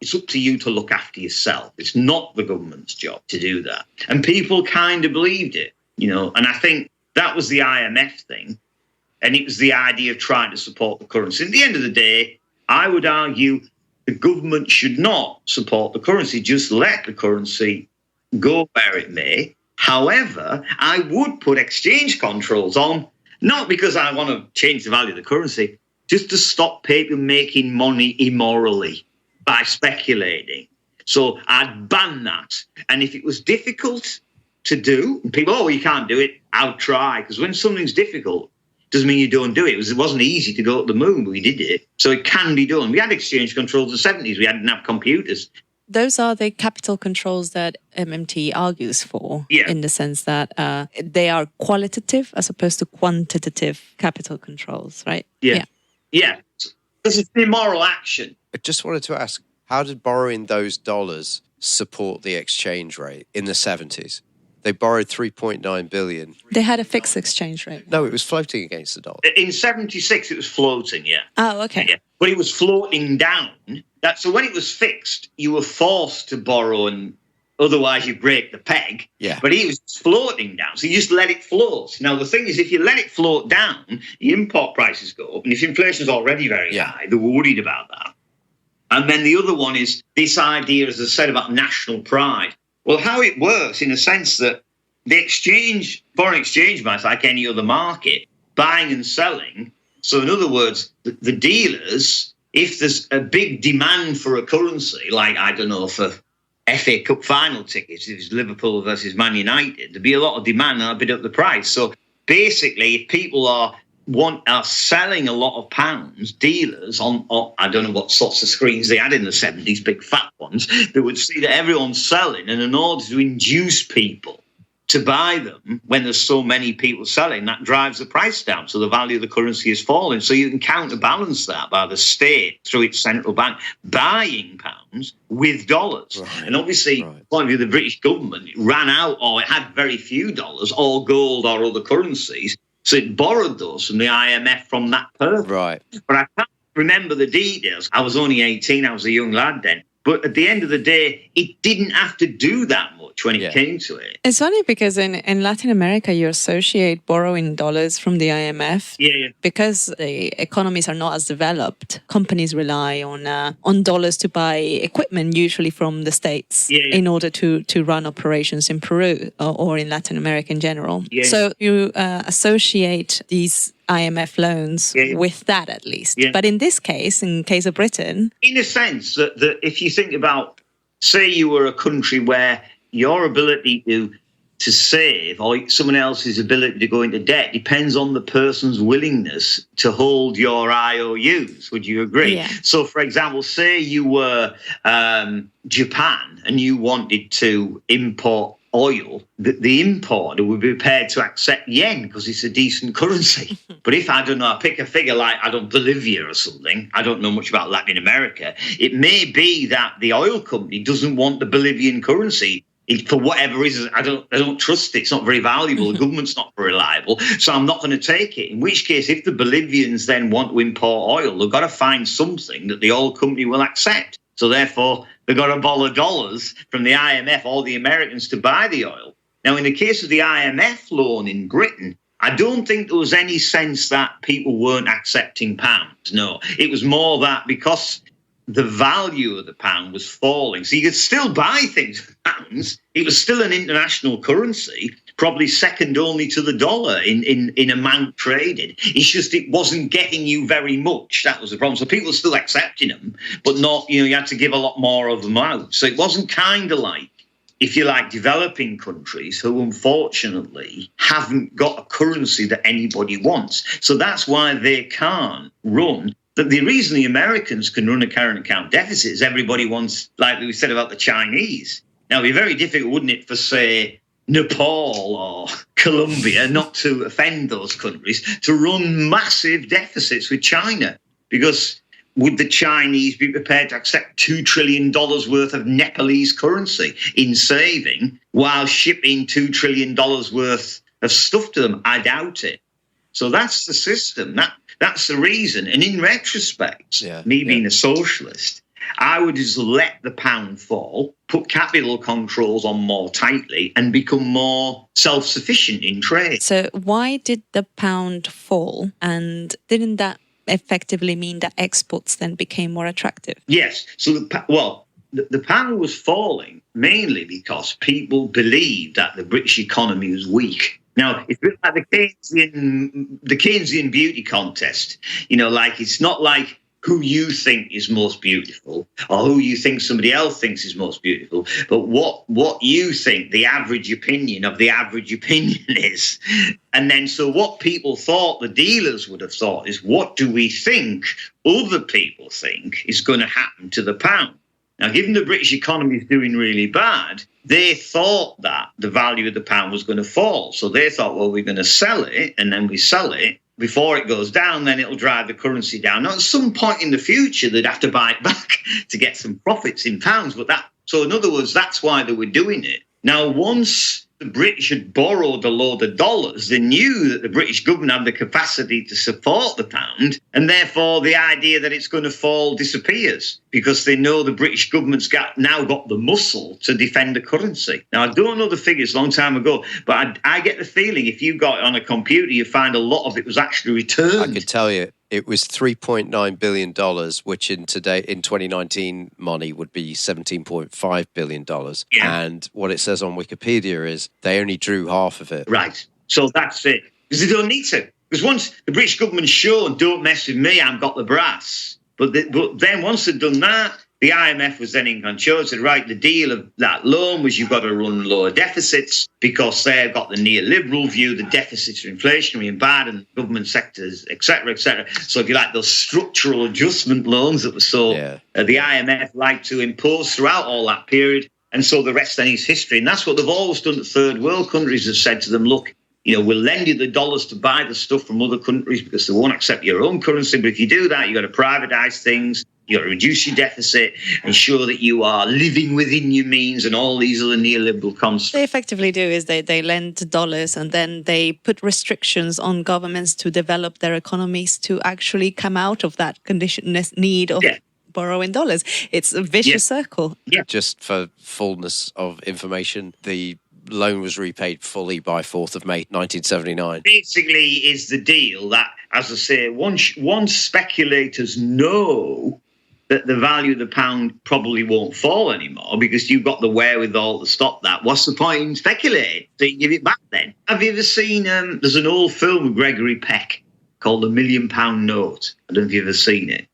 It's up to you to look after yourself. It's not the government's job to do that. And people kind of believed it, and I think that was the IMF thing. And it was the idea of trying to support the currency. At the end of the day, I would argue the government should not support the currency, just let the currency go where it may. However, I would put exchange controls on, not because I want to change the value of the currency, just to stop people making money immorally by speculating. So I'd ban that. And if it was difficult to do, and people, you can't do it, I'll try. Because when something's difficult, doesn't mean you don't do it. It wasn't easy to go to the moon, but we did it. So it can be done. We had exchange controls in the 70s. We didn't have computers. Those are the capital controls that MMT argues for, in the sense that they are qualitative as opposed to quantitative capital controls, right? Yeah. This is immoral action. I just wanted to ask, how did borrowing those dollars support the exchange rate in the 70s? They borrowed $3.9 billion. They had a fixed exchange rate. No, it was floating against the dollar. In 76, it was floating, Oh, okay. Yeah. But it was floating down. So when it was fixed, you were forced to borrow, and otherwise you break the peg. Yeah. But it was floating down, so you just let it float. Now, the thing is, if you let it float down, the import prices go up. And if inflation's already very high, they're worried about that. And then the other one is this idea, as I said, about national pride. Well, how it works in a sense that the foreign exchange market, like any other market, buying and selling. So in other words, the dealers, if there's a big demand for a currency, like, I don't know, for FA Cup final tickets, if it's Liverpool versus Man United, there'd be a lot of demand and I'll bid up the price. So basically, if people are selling a lot of pounds, dealers on I don't know what sorts of screens they had in the 70s, big fat ones, they would see that everyone's selling, and in order to induce people to buy them when there's so many people selling, that drives the price down. So the value of the currency is falling. So you can counterbalance that by the state through its central bank buying pounds with dollars. Right. And obviously, from the point of view of the British government, it ran out or it had very few dollars or gold or other currencies. So it borrowed those from the IMF from that purpose. Right. But I can't remember the details. I was only 18. I was a young lad then. But at the end of the day, it didn't have to do that much when it came to it. It's funny because in Latin America, you associate borrowing dollars from the IMF. Yeah. Because the economies are not as developed, companies rely on dollars to buy equipment, usually from the States, in order to run operations in Peru or in Latin America in general. Yeah. So you associate these IMF loans with that, at least. Yeah. But in this case, in case of Britain... In a sense, that if you think about, say you were a country where your ability to save or someone else's ability to go into debt depends on the person's willingness to hold your IOUs. Would you agree? Yeah. So, for example, say you were Japan and you wanted to import oil, the importer would be prepared to accept yen because it's a decent currency. But if, I don't know, I pick a figure like, Bolivia or something, I don't know much about Latin America, it may be that the oil company doesn't want the Bolivian currency. For whatever reason, I don't trust it. It's not very valuable. The government's not very reliable. So I'm not going to take it. In which case, if the Bolivians then want to import oil, they've got to find something that the oil company will accept. So therefore, they've got to borrow dollars from the IMF or the Americans to buy the oil. Now, in the case of the IMF loan in Britain, I don't think there was any sense that people weren't accepting pounds. No, it was more that because the value of the pound was falling, so you could still buy things with pounds. It was still an international currency, probably second only to the dollar in amount traded. It's just it wasn't getting you very much. That was the problem. So people were still accepting them, but not, you had to give a lot more of them out. So it wasn't kind of like, if you like, developing countries who unfortunately haven't got a currency that anybody wants. So that's why they can't run. The reason the Americans can run a current account deficit is everybody wants, like we said about the Chinese. Now, it'd be very difficult, wouldn't it, for, say, Nepal or Colombia, not to offend those countries, to run massive deficits with China. Because would the Chinese be prepared to accept $2 trillion worth of Nepalese currency in saving while shipping $2 trillion worth of stuff to them? I doubt it. So that's the system. That's the reason. And in retrospect, me being a socialist, I would just let the pound fall, put capital controls on more tightly, and become more self-sufficient in trade. So why did the pound fall? And didn't that effectively mean that exports then became more attractive? Yes. So, the pound was falling mainly because people believed that the British economy was weak. Now, if it's like the Keynesian beauty contest, it's not like who you think is most beautiful or who you think somebody else thinks is most beautiful, but what you think the average opinion of the average opinion is. And then so what people thought, the dealers would have thought, is what do we think other people think is going to happen to the pound? Now, given the British economy is doing really bad, they thought that the value of the pound was going to fall. So they thought, well, we're going to sell it, and then we sell it. Before it goes down, then it'll drive the currency down. Now, at some point in the future, they'd have to buy it back to get some profits in pounds. So in other words, that's why they were doing it. Now, once the British had borrowed a load of dollars, they knew that the British government had the capacity to support the pound, and therefore the idea that it's going to fall disappears because they know the British government's now got the muscle to defend the currency. Now, I don't know the figures, a long time ago, but I get the feeling if you got it on a computer, you find a lot of it was actually returned. I could tell you. It was $3.9 billion, which in 2019 money would be $17.5 billion. Yeah. And what it says on Wikipedia is they only drew half of it. Right. So that's it. Because they don't need to. Because once the British government's shown, don't mess with me, I've got the brass. But then once they'd done that, the IMF was then in control and said, right, the deal of that loan was you've got to run lower deficits because they've got the neoliberal view, the deficits are inflationary and bad and the government sectors, et cetera, et cetera. So if you like those structural adjustment loans that were the IMF liked to impose throughout all that period, And so the rest then is history. And that's what they've always done to third world countries, have said to them, look, we'll lend you the dollars to buy the stuff from other countries because they won't accept your own currency. But if you do that, you've got to privatise things. You've got to reduce your deficit, ensure that you are living within your means, and all these other neoliberal concepts. What they effectively do is they lend dollars and then they put restrictions on governments to develop their economies to actually come out of that need of borrowing dollars. It's a vicious circle. Yeah. Just for fullness of information, the loan was repaid fully by 4th of May 1979. Basically is the deal that, as I say, once speculators know that the value of the pound probably won't fall anymore because you've got the wherewithal to stop that, what's the point in speculating? So you give it back then. Have you ever seen, there's an old film with Gregory Peck called The £1 Million Note. I don't know if you've ever seen it.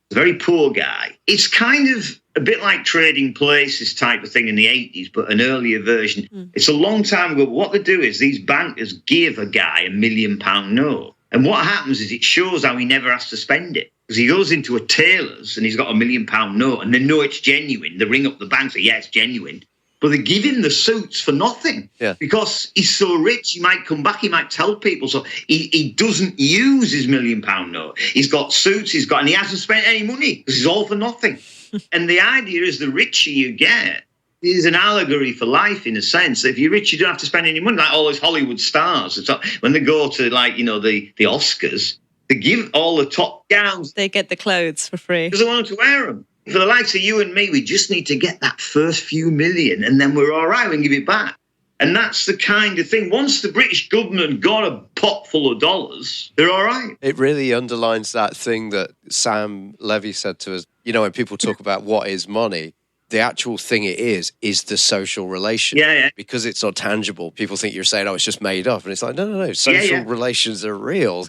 He's a very poor guy. It's kind of a bit like Trading Places type of thing in the 80s, but an earlier version. It's a long time ago. But what they do is these bankers give a guy £1 million note. And what happens is it shows how he never has to spend it. Because he goes into a tailor's and he's got £1 million note and they know it's genuine. They ring up the bank and say, yeah, it's genuine. But they give him the suits for nothing because he's so rich. He might come back. He might tell people. So he doesn't use his £1 million note. He's got suits. And he hasn't spent any money because it's all for nothing. And the idea is the richer you get, is an allegory for life in a sense. If you're rich, you don't have to spend any money. Like all those Hollywood stars. So when they go to the Oscars, they give all the top gowns. They get the clothes for free. Because they want them to wear them. For the likes of you and me, we just need to get that first few million and then we're all right, we can give it back. And that's the kind of thing. Once the British government got a pot full of dollars, they're all right. It really underlines that thing that Sam Levy said to us. When people talk about what is money, the actual thing it is the social relation. Yeah. Because it's not tangible. People think you're saying, it's just made up. And it's like, no. Social relations are real,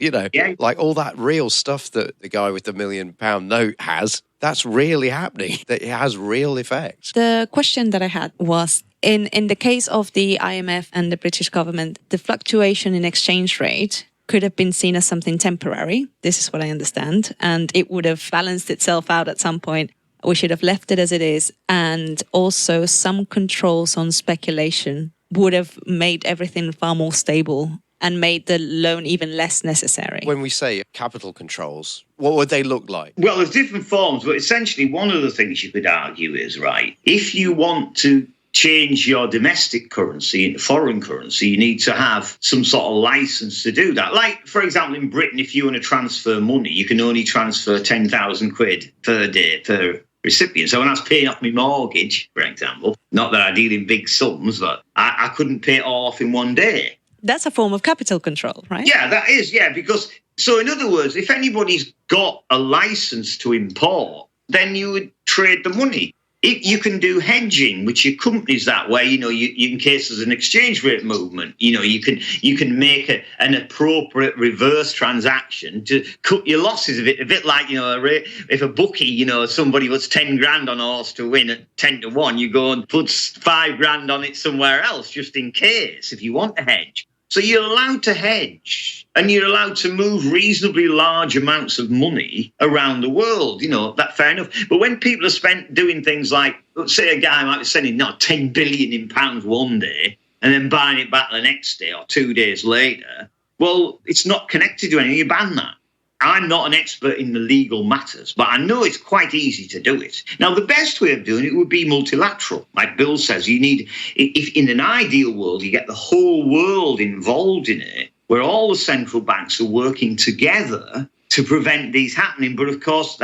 Like all that real stuff that the guy with the £1 million note has, that's really happening. That it has real effects. The question that I had was, in the case of the IMF and the British government, the fluctuation in exchange rate could have been seen as something temporary. This is what I understand. And it would have balanced itself out at some point. We should have left it as it is. And also some controls on speculation would have made everything far more stable and made the loan even less necessary. When we say capital controls, what would they look like? Well, there's different forms, but essentially one of the things you could argue is, if you want to change your domestic currency into foreign currency, you need to have some sort of license to do that. Like, for example, in Britain, if you want to transfer money, you can only transfer 10,000 quid per day per recipient. So when I was paying off my mortgage, for example, not that I deal in big sums, but I couldn't pay it all off in one day. That's a form of capital control, right? Yeah, that is, because, so in other words, if anybody's got a license to import, then you would trade the money. You can do hedging, which accompanies that way, you in case there's an exchange rate movement, you can make an appropriate reverse transaction to cut your losses a bit like, if a bookie, somebody puts 10 grand on a horse to win at 10 to 1, you go and put 5 grand on it somewhere else, just in case, if you want to hedge. So you're allowed to hedge and you're allowed to move reasonably large amounts of money around the world. That's fair enough. But when people are spent doing things like, let's say a guy might be sending 10 billion in pounds one day and then buying it back the next day or 2 days later, well, it's not connected to anything. You ban that. I'm not an expert in the legal matters, but I know it's quite easy to do it. Now, the best way of doing it would be multilateral. Like Bill says, if in an ideal world, you get the whole world involved in it, where all the central banks are working together to prevent these happening. But of course,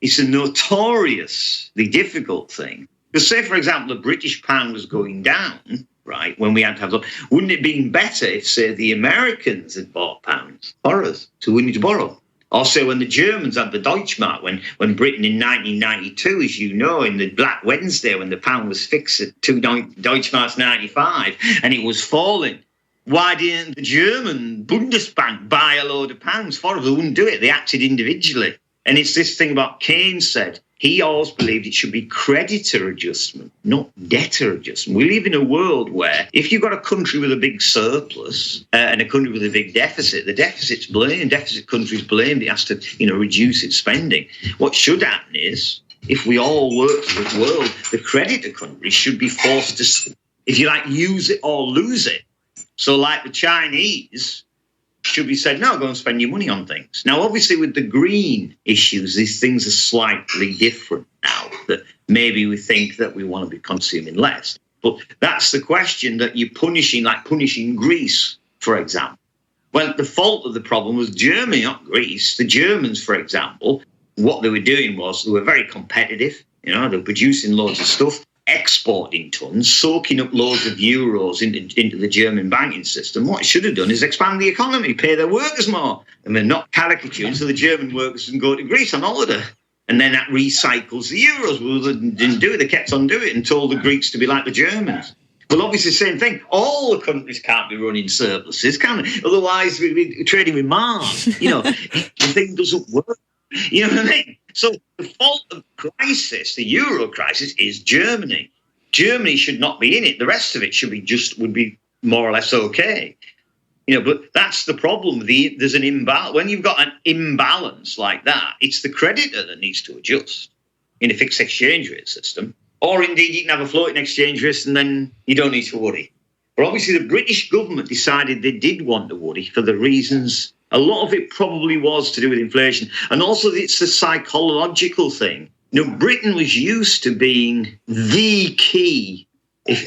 it's a notoriously difficult thing. Because say, for example, the British pound was going down, when we had to have, wouldn't it have been better if, say, the Americans had bought pounds for us, so we need to borrow? Or say when the Germans had the Deutschmark, when Britain in 1992, as you know, in the Black Wednesday, when the pound was fixed at 2 Deutschmarks 95 and it was falling, why didn't the German Bundesbank buy a load of pounds for us? They wouldn't do it. They acted individually. And it's this thing about Keynes said, he always believed it should be creditor adjustment, not debtor adjustment. We live in a world where if you've got a country with a big surplus and a country with a big deficit, the deficit's blamed. Deficit country's blamed. It has to, reduce its spending. What should happen is if we all work for the world, the creditor countries should be forced to, if you like, use it or lose it. So like the Chinese should be said, no, go and spend your money on things. Now, obviously, with the green issues, these things are slightly different now, that maybe we think that we want to be consuming less. But that's the question that you're punishing, like punishing Greece, for example. Well, the fault of the problem was Germany, not Greece. The Germans, for example, what they were doing was they were very competitive. They were producing loads of stuff, exporting tons, soaking up loads of euros into the German banking system. What it should have done is expand the economy, pay their workers more. And they're not caricatured, so the German workers can go to Greece on holiday. And then that recycles the euros. Well, they didn't do it. They kept on doing it and told the Greeks to be like the Germans. Well, obviously, same thing. All the countries can't be running surpluses, can they? Otherwise, we're trading with Mars. The thing doesn't work. You know what I mean? So the fault of the crisis, the euro crisis, is Germany. Germany should not be in it. The rest of it would be more or less okay. But that's the problem. There's an imbalance. When you've got an imbalance like that, it's the creditor that needs to adjust in a fixed exchange rate system. Or indeed, you can have a floating exchange rate and then you don't need to worry. But obviously, the British government decided they did want to worry for the reasons. A lot of it probably was to do with inflation. And also, it's the psychological thing. Britain was used to being the key,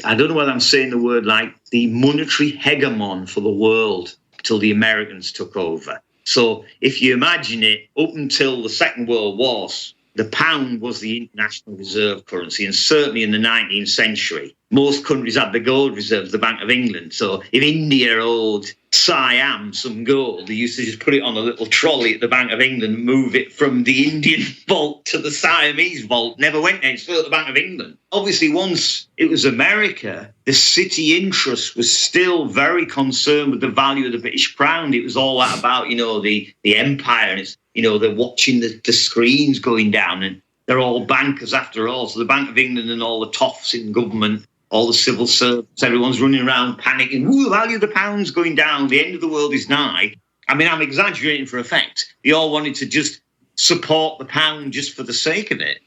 I don't know whether I'm saying the word like, the monetary hegemon for the world till the Americans took over. So if you imagine it, up until the Second World War, the pound was the international reserve currency, and certainly in the 19th century, most countries had the gold reserves, the Bank of England. So if India owed Siam some gold, they used to just put it on a little trolley at the Bank of England and move it from the Indian vault to the Siamese vault. Never went there, it's still at the Bank of England. Obviously, once it was America, the city interest was still very concerned with the value of the British pound. It was all that about, the empire, and it's, they're watching the screens going down, and they're all bankers after all. So the Bank of England and all the toffs in government, all the civil servants, everyone's running around panicking. Ooh, the value of the pound's going down. The end of the world is nigh. I mean, I'm exaggerating for effect. They all wanted to just support the pound just for the sake of it.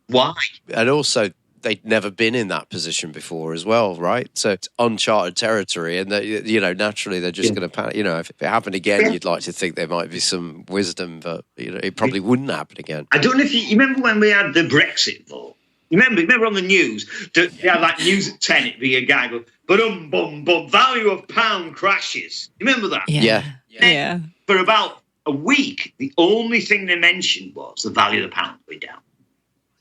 Why? And also, they'd never been in that position before as well, right? So it's uncharted territory, and naturally they're just going to panic. If it happened again, you'd like to think there might be some wisdom, but it probably wouldn't happen again. I don't know if you remember when we had the Brexit vote. Remember on the news, they had like news at 10, it'd be a guy go, bum, value of pound crashes. Remember that? Yeah. For about a week, the only thing they mentioned was the value of the pound going down.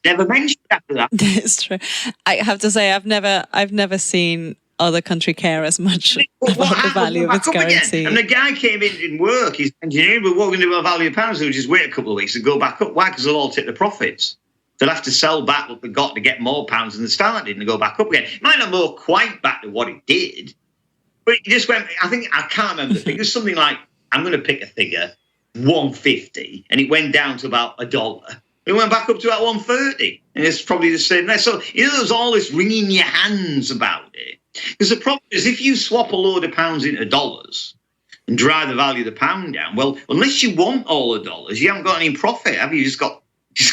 Never mentioned after that. That's true. I have to say, I've never seen other country care as much about the value of its currency. Again. And the guy came in work, he's engineering, but what we're going to do about the value of pounds? We'll just wait a couple of weeks and go back up. Why? Because they'll all take the profits. They'll have to sell back what they got to get more pounds than they started and go back up again. It might not go quite back to what it did, but it just went, I can't remember the figure. It was something like, I'm going to pick a figure, 150, and it went down to about $1. It went back up to about 130, and it's probably the same there. So, there's all this wringing your hands about it. Because the problem is, if you swap a load of pounds into dollars and drive the value of the pound down, well, unless you want all the dollars, you haven't got any profit, have you? You just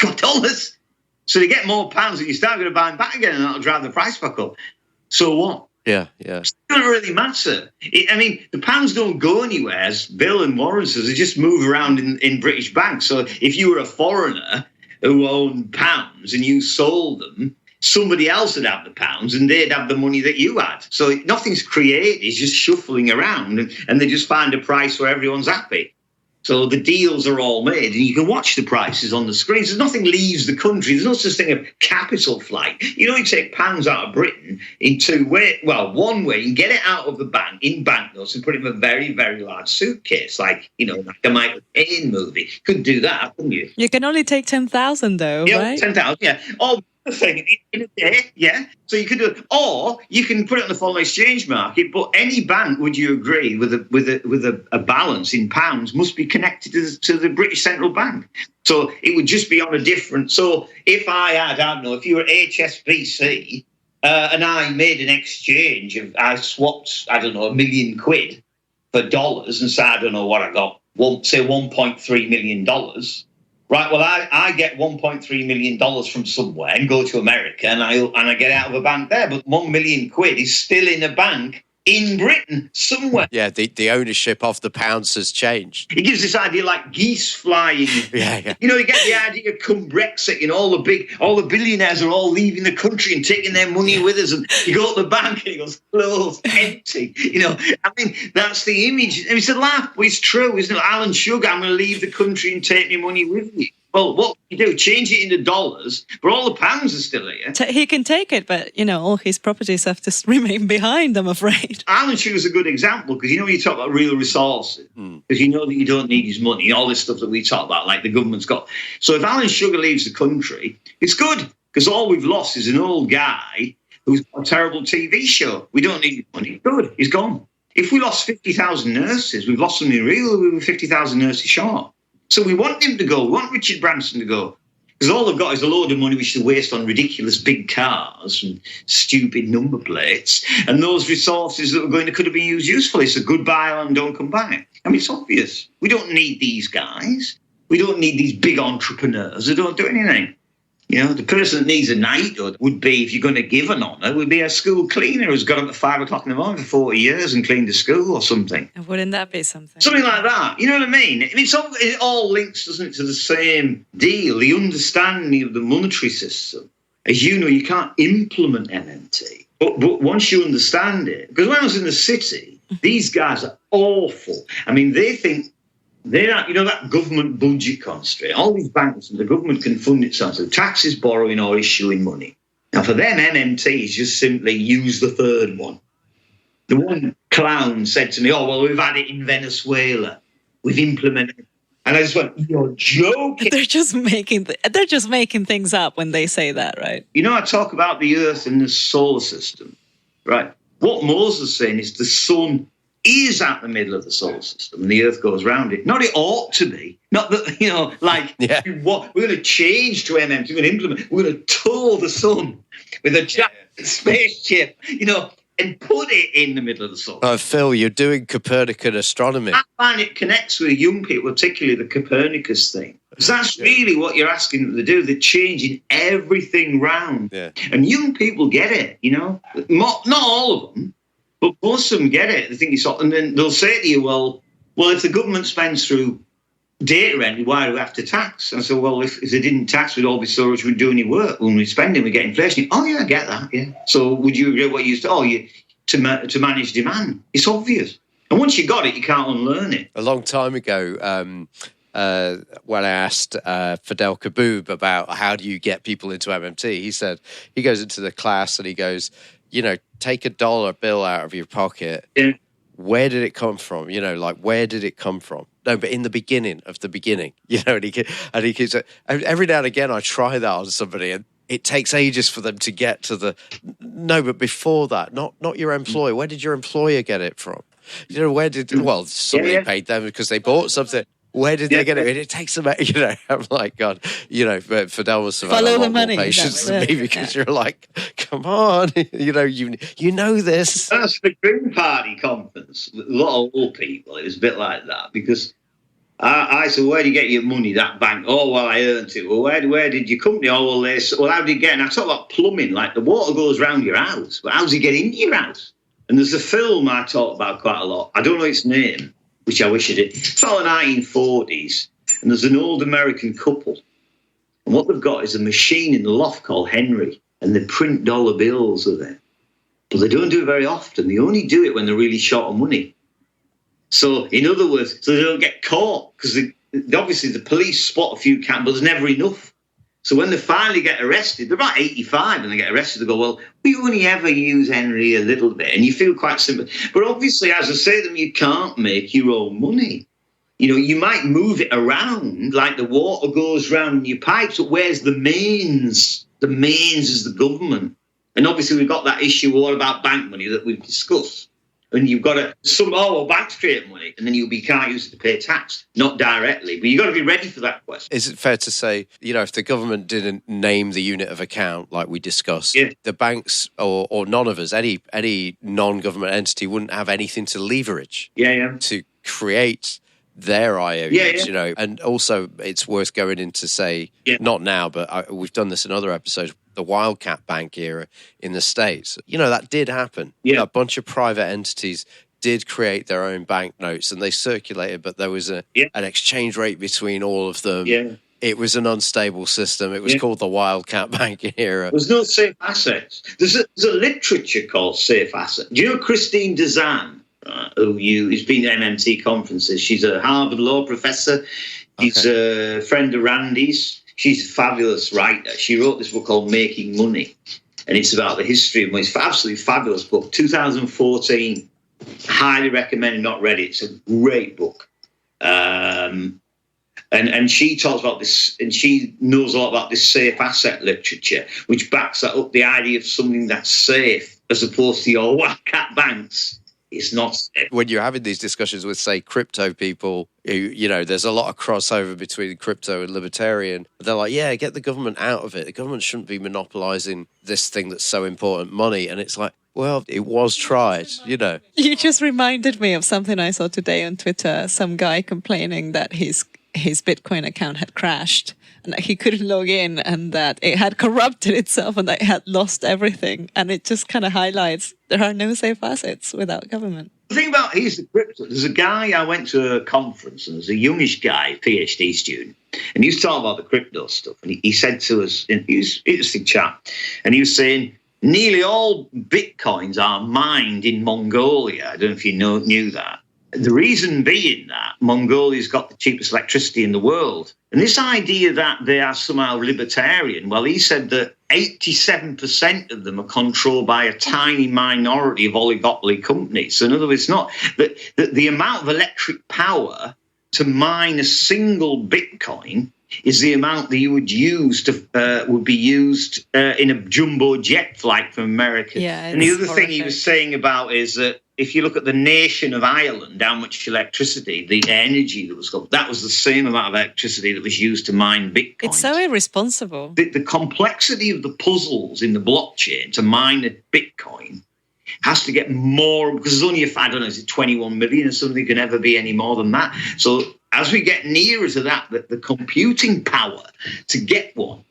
got dollars. So they get more pounds and you start going to buy them back again, and that'll drive the price back up. So what? Yeah. It doesn't really matter. The pounds don't go anywhere, as Bill and Warren says. They just move around in British banks. So if you were a foreigner who owned pounds and you sold them, somebody else would have the pounds and they'd have the money that you had. So nothing's created. It's just shuffling around, and they just find a price where everyone's happy. So the deals are all made, and you can watch the prices on the screens. There's nothing leaves the country. There's no such thing as capital flight. You take pounds out of Britain in two ways. Well, one way, you can get it out of the bank in banknotes and put it in a very, very large suitcase, like a Michael Caine movie. Could do that, couldn't you? You can only take 10,000 though, right? 10,000, yeah. Thing in a day, yeah. So you could do it, or you can put it on the foreign exchange market. But any bank, would you agree, with a balance in pounds must be connected to the British Central Bank. So it would just be on a different. So if I had, I don't know, if you were HSBC and I made an exchange I swapped, I don't know, £1 million for dollars, and said, I don't know what I got, say $1.3 million. Right, well, I get $1.3 million from somewhere and go to America and I get out of a bank there, but £1 million is still in a bank in Britain somewhere. Yeah, the ownership of the pounds has changed. It gives this idea like geese flying. Yeah. You know, you get the idea come Brexit, you know, all the billionaires are all leaving the country and taking their money with us, and you go to the bank and it goes closed, empty. You know, I mean, that's the image. It's a laugh, but it's true, isn't it? Alan Sugar, I'm going to leave the country and take my money with me. Well, what you do, change it into dollars, but all the pounds are still here. He can take it, but, you know, all his properties have to remain behind, I'm afraid. Alan Sugar's a good example, because, you know, you talk about real resources, because you know that you don't need his money, all this stuff that we talk about, like the government's got. So if Alan Sugar leaves the country, it's good, because all we've lost is an old guy who's got a terrible TV show. We don't need his money. Good, he's gone. If we lost 50,000 nurses, we've lost something real, we were 50,000 nurses short. So we want him to go. We want Richard Branson to go. Because all they've got is a load of money which they waste on ridiculous big cars and stupid number plates. And those resources that were going to could have been used usefully. So goodbye and don't come back. I mean, it's obvious. We don't need these guys. We don't need these big entrepreneurs who don't do anything. You know, the person that needs a knighthood would be, if you're going to give an honour, would be a school cleaner who's got up at 5 o'clock in the morning for 40 years and cleaned a school or something. Wouldn't that be something? Something like that. You know what I mean? It all links, doesn't it, to the same deal, the understanding of the monetary system. As you know, you can't implement MMT. But once you understand it, because when I was in the city, these guys are awful. I mean, they think, you know, that government budget constraint, all these banks and the government can fund itself through taxes, borrowing or issuing money. Now, for them, MMT is just simply use the third one. The one clown said to me, oh, well, we've had it in Venezuela. We've implemented it. And I just went, you're joking. They're just making things up when they say that, right? You know, I talk about the Earth and the solar system, right? What Mosler's saying is the sun is at the middle of the solar system and the Earth goes round it. Not it ought to be. Not that, you know, like, we're going to change to MMT, we're going to implement, we're going to tour the sun with a giant spaceship, you know, and put it in the middle of the sun. Phil, you're doing Copernican astronomy. I find it connects with young people, particularly the Copernicus thing. Because that's really what you're asking them to do. They're changing everything round. Yeah. And young people get it, you know. Not all of them. But most of them get it. They think it's all, and then they'll say to you, well, if the government spends through data entry, why do we have to tax? And I said, well, if they didn't tax, we'd all be so rich, we'd do any work. When we spend it, we get inflation. Oh, yeah, I get that, yeah. So would you agree with what you used to, to manage demand? It's obvious. And once you got it, you can't unlearn it. A long time ago, when I asked Fidel Kaboub about how do you get people into MMT, he goes into the class and he goes, you know, take $1 bill out of your pocket. Yeah. Where did it come from? You know, like, where did it come from? No, but in the beginning of the beginning, you know, and he keeps, every now and again I try that on somebody and it takes ages for them to get to no, but before that, not your employer. Where did your employer get it from? You know, somebody paid them because they bought something. Where did they get it? And it takes them, you know, I'm like, God, you know, but Fidel was follow the money. Patience than me because you're like, come on, you know, you know this. That's the Green Party conference. A lot of old people, it was a bit like that because I said, where do you get your money, that bank? Oh, well, I earned it. Well, where did your company? Oh, well, how did you get? And I talk about plumbing, like the water goes round your house, but how does it get into your house? And there's a film I talk about quite a lot. I don't know its name, which I wish I did. It's all the 1940s, and there's an old American couple. And what they've got is a machine in the loft called Henry, and they print dollar bills of them. But they don't do it very often. They only do it when they're really short of money. So, in other words, so they don't get caught, because obviously the police spot a few but there's never enough. So when they finally get arrested, they're about 85 and they get arrested, they go, well, we only ever use Henry a little bit. And you feel quite simple. But obviously, as I say to them, you can't make your own money. You know, you might move it around, like the water goes round in your pipes, but where's the mains? The mains is the government. And obviously, we've got that issue all about bank money that we've discussed. And you've got banks create money, and then you can't use it to pay tax, not directly. But you've got to be ready for that question. Is it fair to say, you know, if the government didn't name the unit of account like we discussed, the banks or none of us, any non-government entity wouldn't have anything to leverage to create their IOUs, you know. And also it's worth going into, say, not now, but we've done this in other episodes, the Wildcat Bank era in the States. You know, that did happen. A bunch of private entities did create their own banknotes and they circulated, but there was an exchange rate between all of them. It was an unstable system. It was called the Wildcat Bank era. There's no safe assets. There's a literature called safe assets. Do you know Christine Dezan, who's been at MMT conferences? She's a Harvard law professor. She's a friend of Randy's. She's a fabulous writer. She wrote this book called Making Money, and it's about the history of money. It's an absolutely fabulous book, 2014. Highly recommended, not read it. It's a great book. And she talks about this, and she knows a lot about this safe asset literature, which backs that up, the idea of something that's safe as opposed to your wildcat banks. It's not safe. When you're having these discussions with, say, crypto people, you know, there's a lot of crossover between crypto and libertarian. They're like, yeah, get the government out of it. The government shouldn't be monopolizing this thing that's so important, money. And it's like, well, it was tried, you know. You just reminded me of something I saw today on Twitter. Some guy complaining that his Bitcoin account had crashed and that he couldn't log in and that it had corrupted itself and that it had lost everything. And it just kind of highlights there are no safe assets without government. The thing about he's the crypto, there's a guy, I went to a conference and there's a youngish guy, PhD student, and he was talking about the crypto stuff. And he said to us, and he was an interesting chap, and he was saying, nearly all Bitcoins are mined in Mongolia. I don't know if you knew that. The reason being that Mongolia's got the cheapest electricity in the world. And this idea that they are somehow libertarian, well, he said that 87% of them are controlled by a tiny minority of oligopoly companies. So in other words, not that the amount of electric power to mine a single Bitcoin is the amount that you would use would be used in a jumbo jet flight from America. And the other thing he was saying about is that if you look at the nation of Ireland, how much electricity, the energy that was got, that was the same amount of electricity that was used to mine Bitcoin. It's so irresponsible. The complexity of the puzzles in the blockchain to mine a Bitcoin has to get more, because there's only, I don't know, is it 21 million or something? Can ever be any more than that? So as we get nearer to that, the computing power to get one,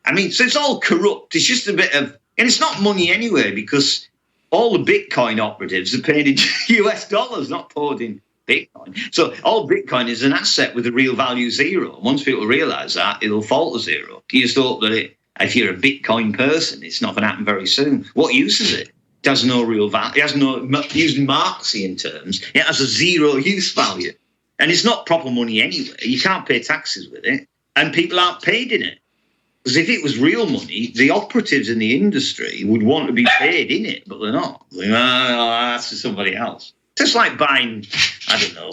I mean, so it's all corrupt. It's just a bit of, and it's not money anyway, because all the Bitcoin operatives are paid in US dollars, not poured in Bitcoin. So all Bitcoin is an asset with a real value zero. Once people realize that, it'll fall to zero. You just hope that if you're a Bitcoin person, it's not going to happen very soon. What use is it? It has no real value. It has no, using Marxian terms, it has a zero use value. And it's not proper money anyway. You can't pay taxes with it. And people aren't paid in it. Because if it was real money, the operatives in the industry would want to be paid in it, but they're not. That's for somebody else. Just like buying, I don't know,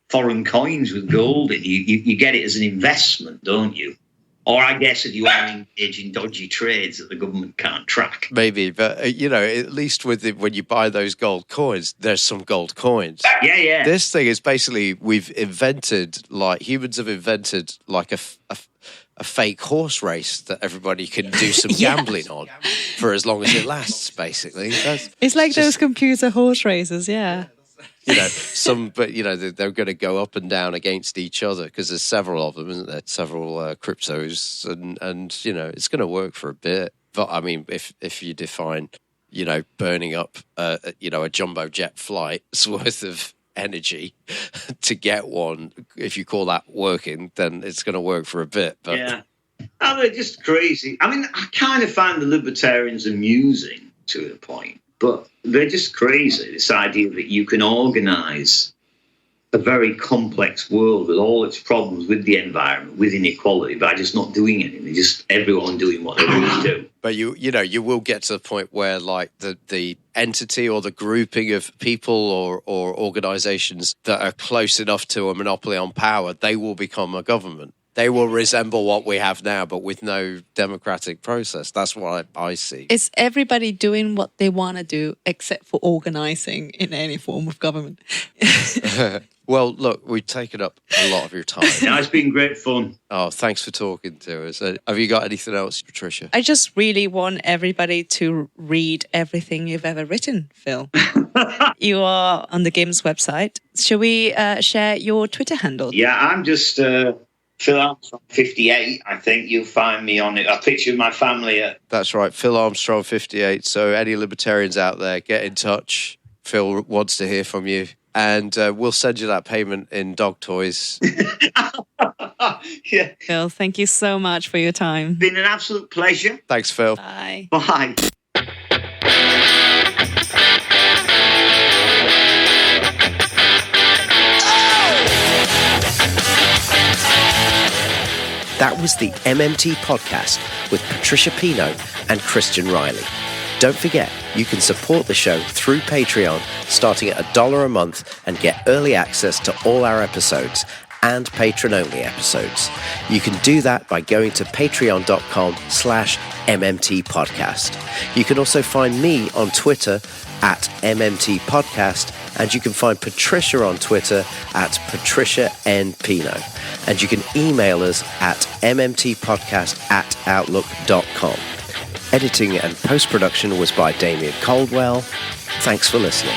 foreign coins with gold in. You get it as an investment, don't you? Or I guess if you are engaged in dodgy trades that the government can't track. Maybe, but, you know, at least with when you buy those gold coins, there's some gold coins. Yeah. This thing is basically, humans have invented like a fake horse race that everybody can do some gambling on for as long as it lasts, basically. It's like those computer horse races, yeah. You know, but you know, they're going to go up and down against each other because there's several of them, isn't there? Several cryptos, and you know, it's going to work for a bit. But I mean, if you define, you know, burning up, you know, a jumbo jet flight's worth of energy to get one, if you call that working, then it's going to work for a bit. But yeah, they're just crazy. I mean, I kind of find the libertarians amusing to a point. But they're just crazy, this idea that you can organise a very complex world with all its problems with the environment, with inequality, by just not doing anything. Just everyone doing what they really do. But you will get to the point where like the entity or the grouping of people or organisations that are close enough to a monopoly on power, they will become a government. They will resemble what we have now, but with no democratic process. That's what I see. It's everybody doing what they want to do, except for organising in any form of government. Well, look, we've taken up a lot of your time. No, it's been great fun. Oh, thanks for talking to us. Have you got anything else, Patricia? I just really want everybody to read everything you've ever written, Phil. You are on the Games website. Shall we share your Twitter handle? Yeah, I'm just Phil Armstrong 58. I think you'll find me on it. A picture of my family. That's right, Phil Armstrong 58. So any libertarians out there, get in touch. Phil wants to hear from you. And we'll send you that payment in dog toys. Yeah. Phil, thank you so much for your time. Been an absolute pleasure. Thanks, Phil. Bye. Bye. That was the MMT podcast with Patricia Pino and Christian Riley. Don't forget, you can support the show through Patreon starting at $1 a month and get early access to all our episodes and patron-only episodes. You can do that by going to patreon.com/MMT podcast. You can also find me on Twitter at MMT podcast, and you can find Patricia on Twitter at Patricia N. Pino. And you can email us at mmtpodcast@outlook.com. Editing and post-production was by Damien Caldwell. Thanks for listening.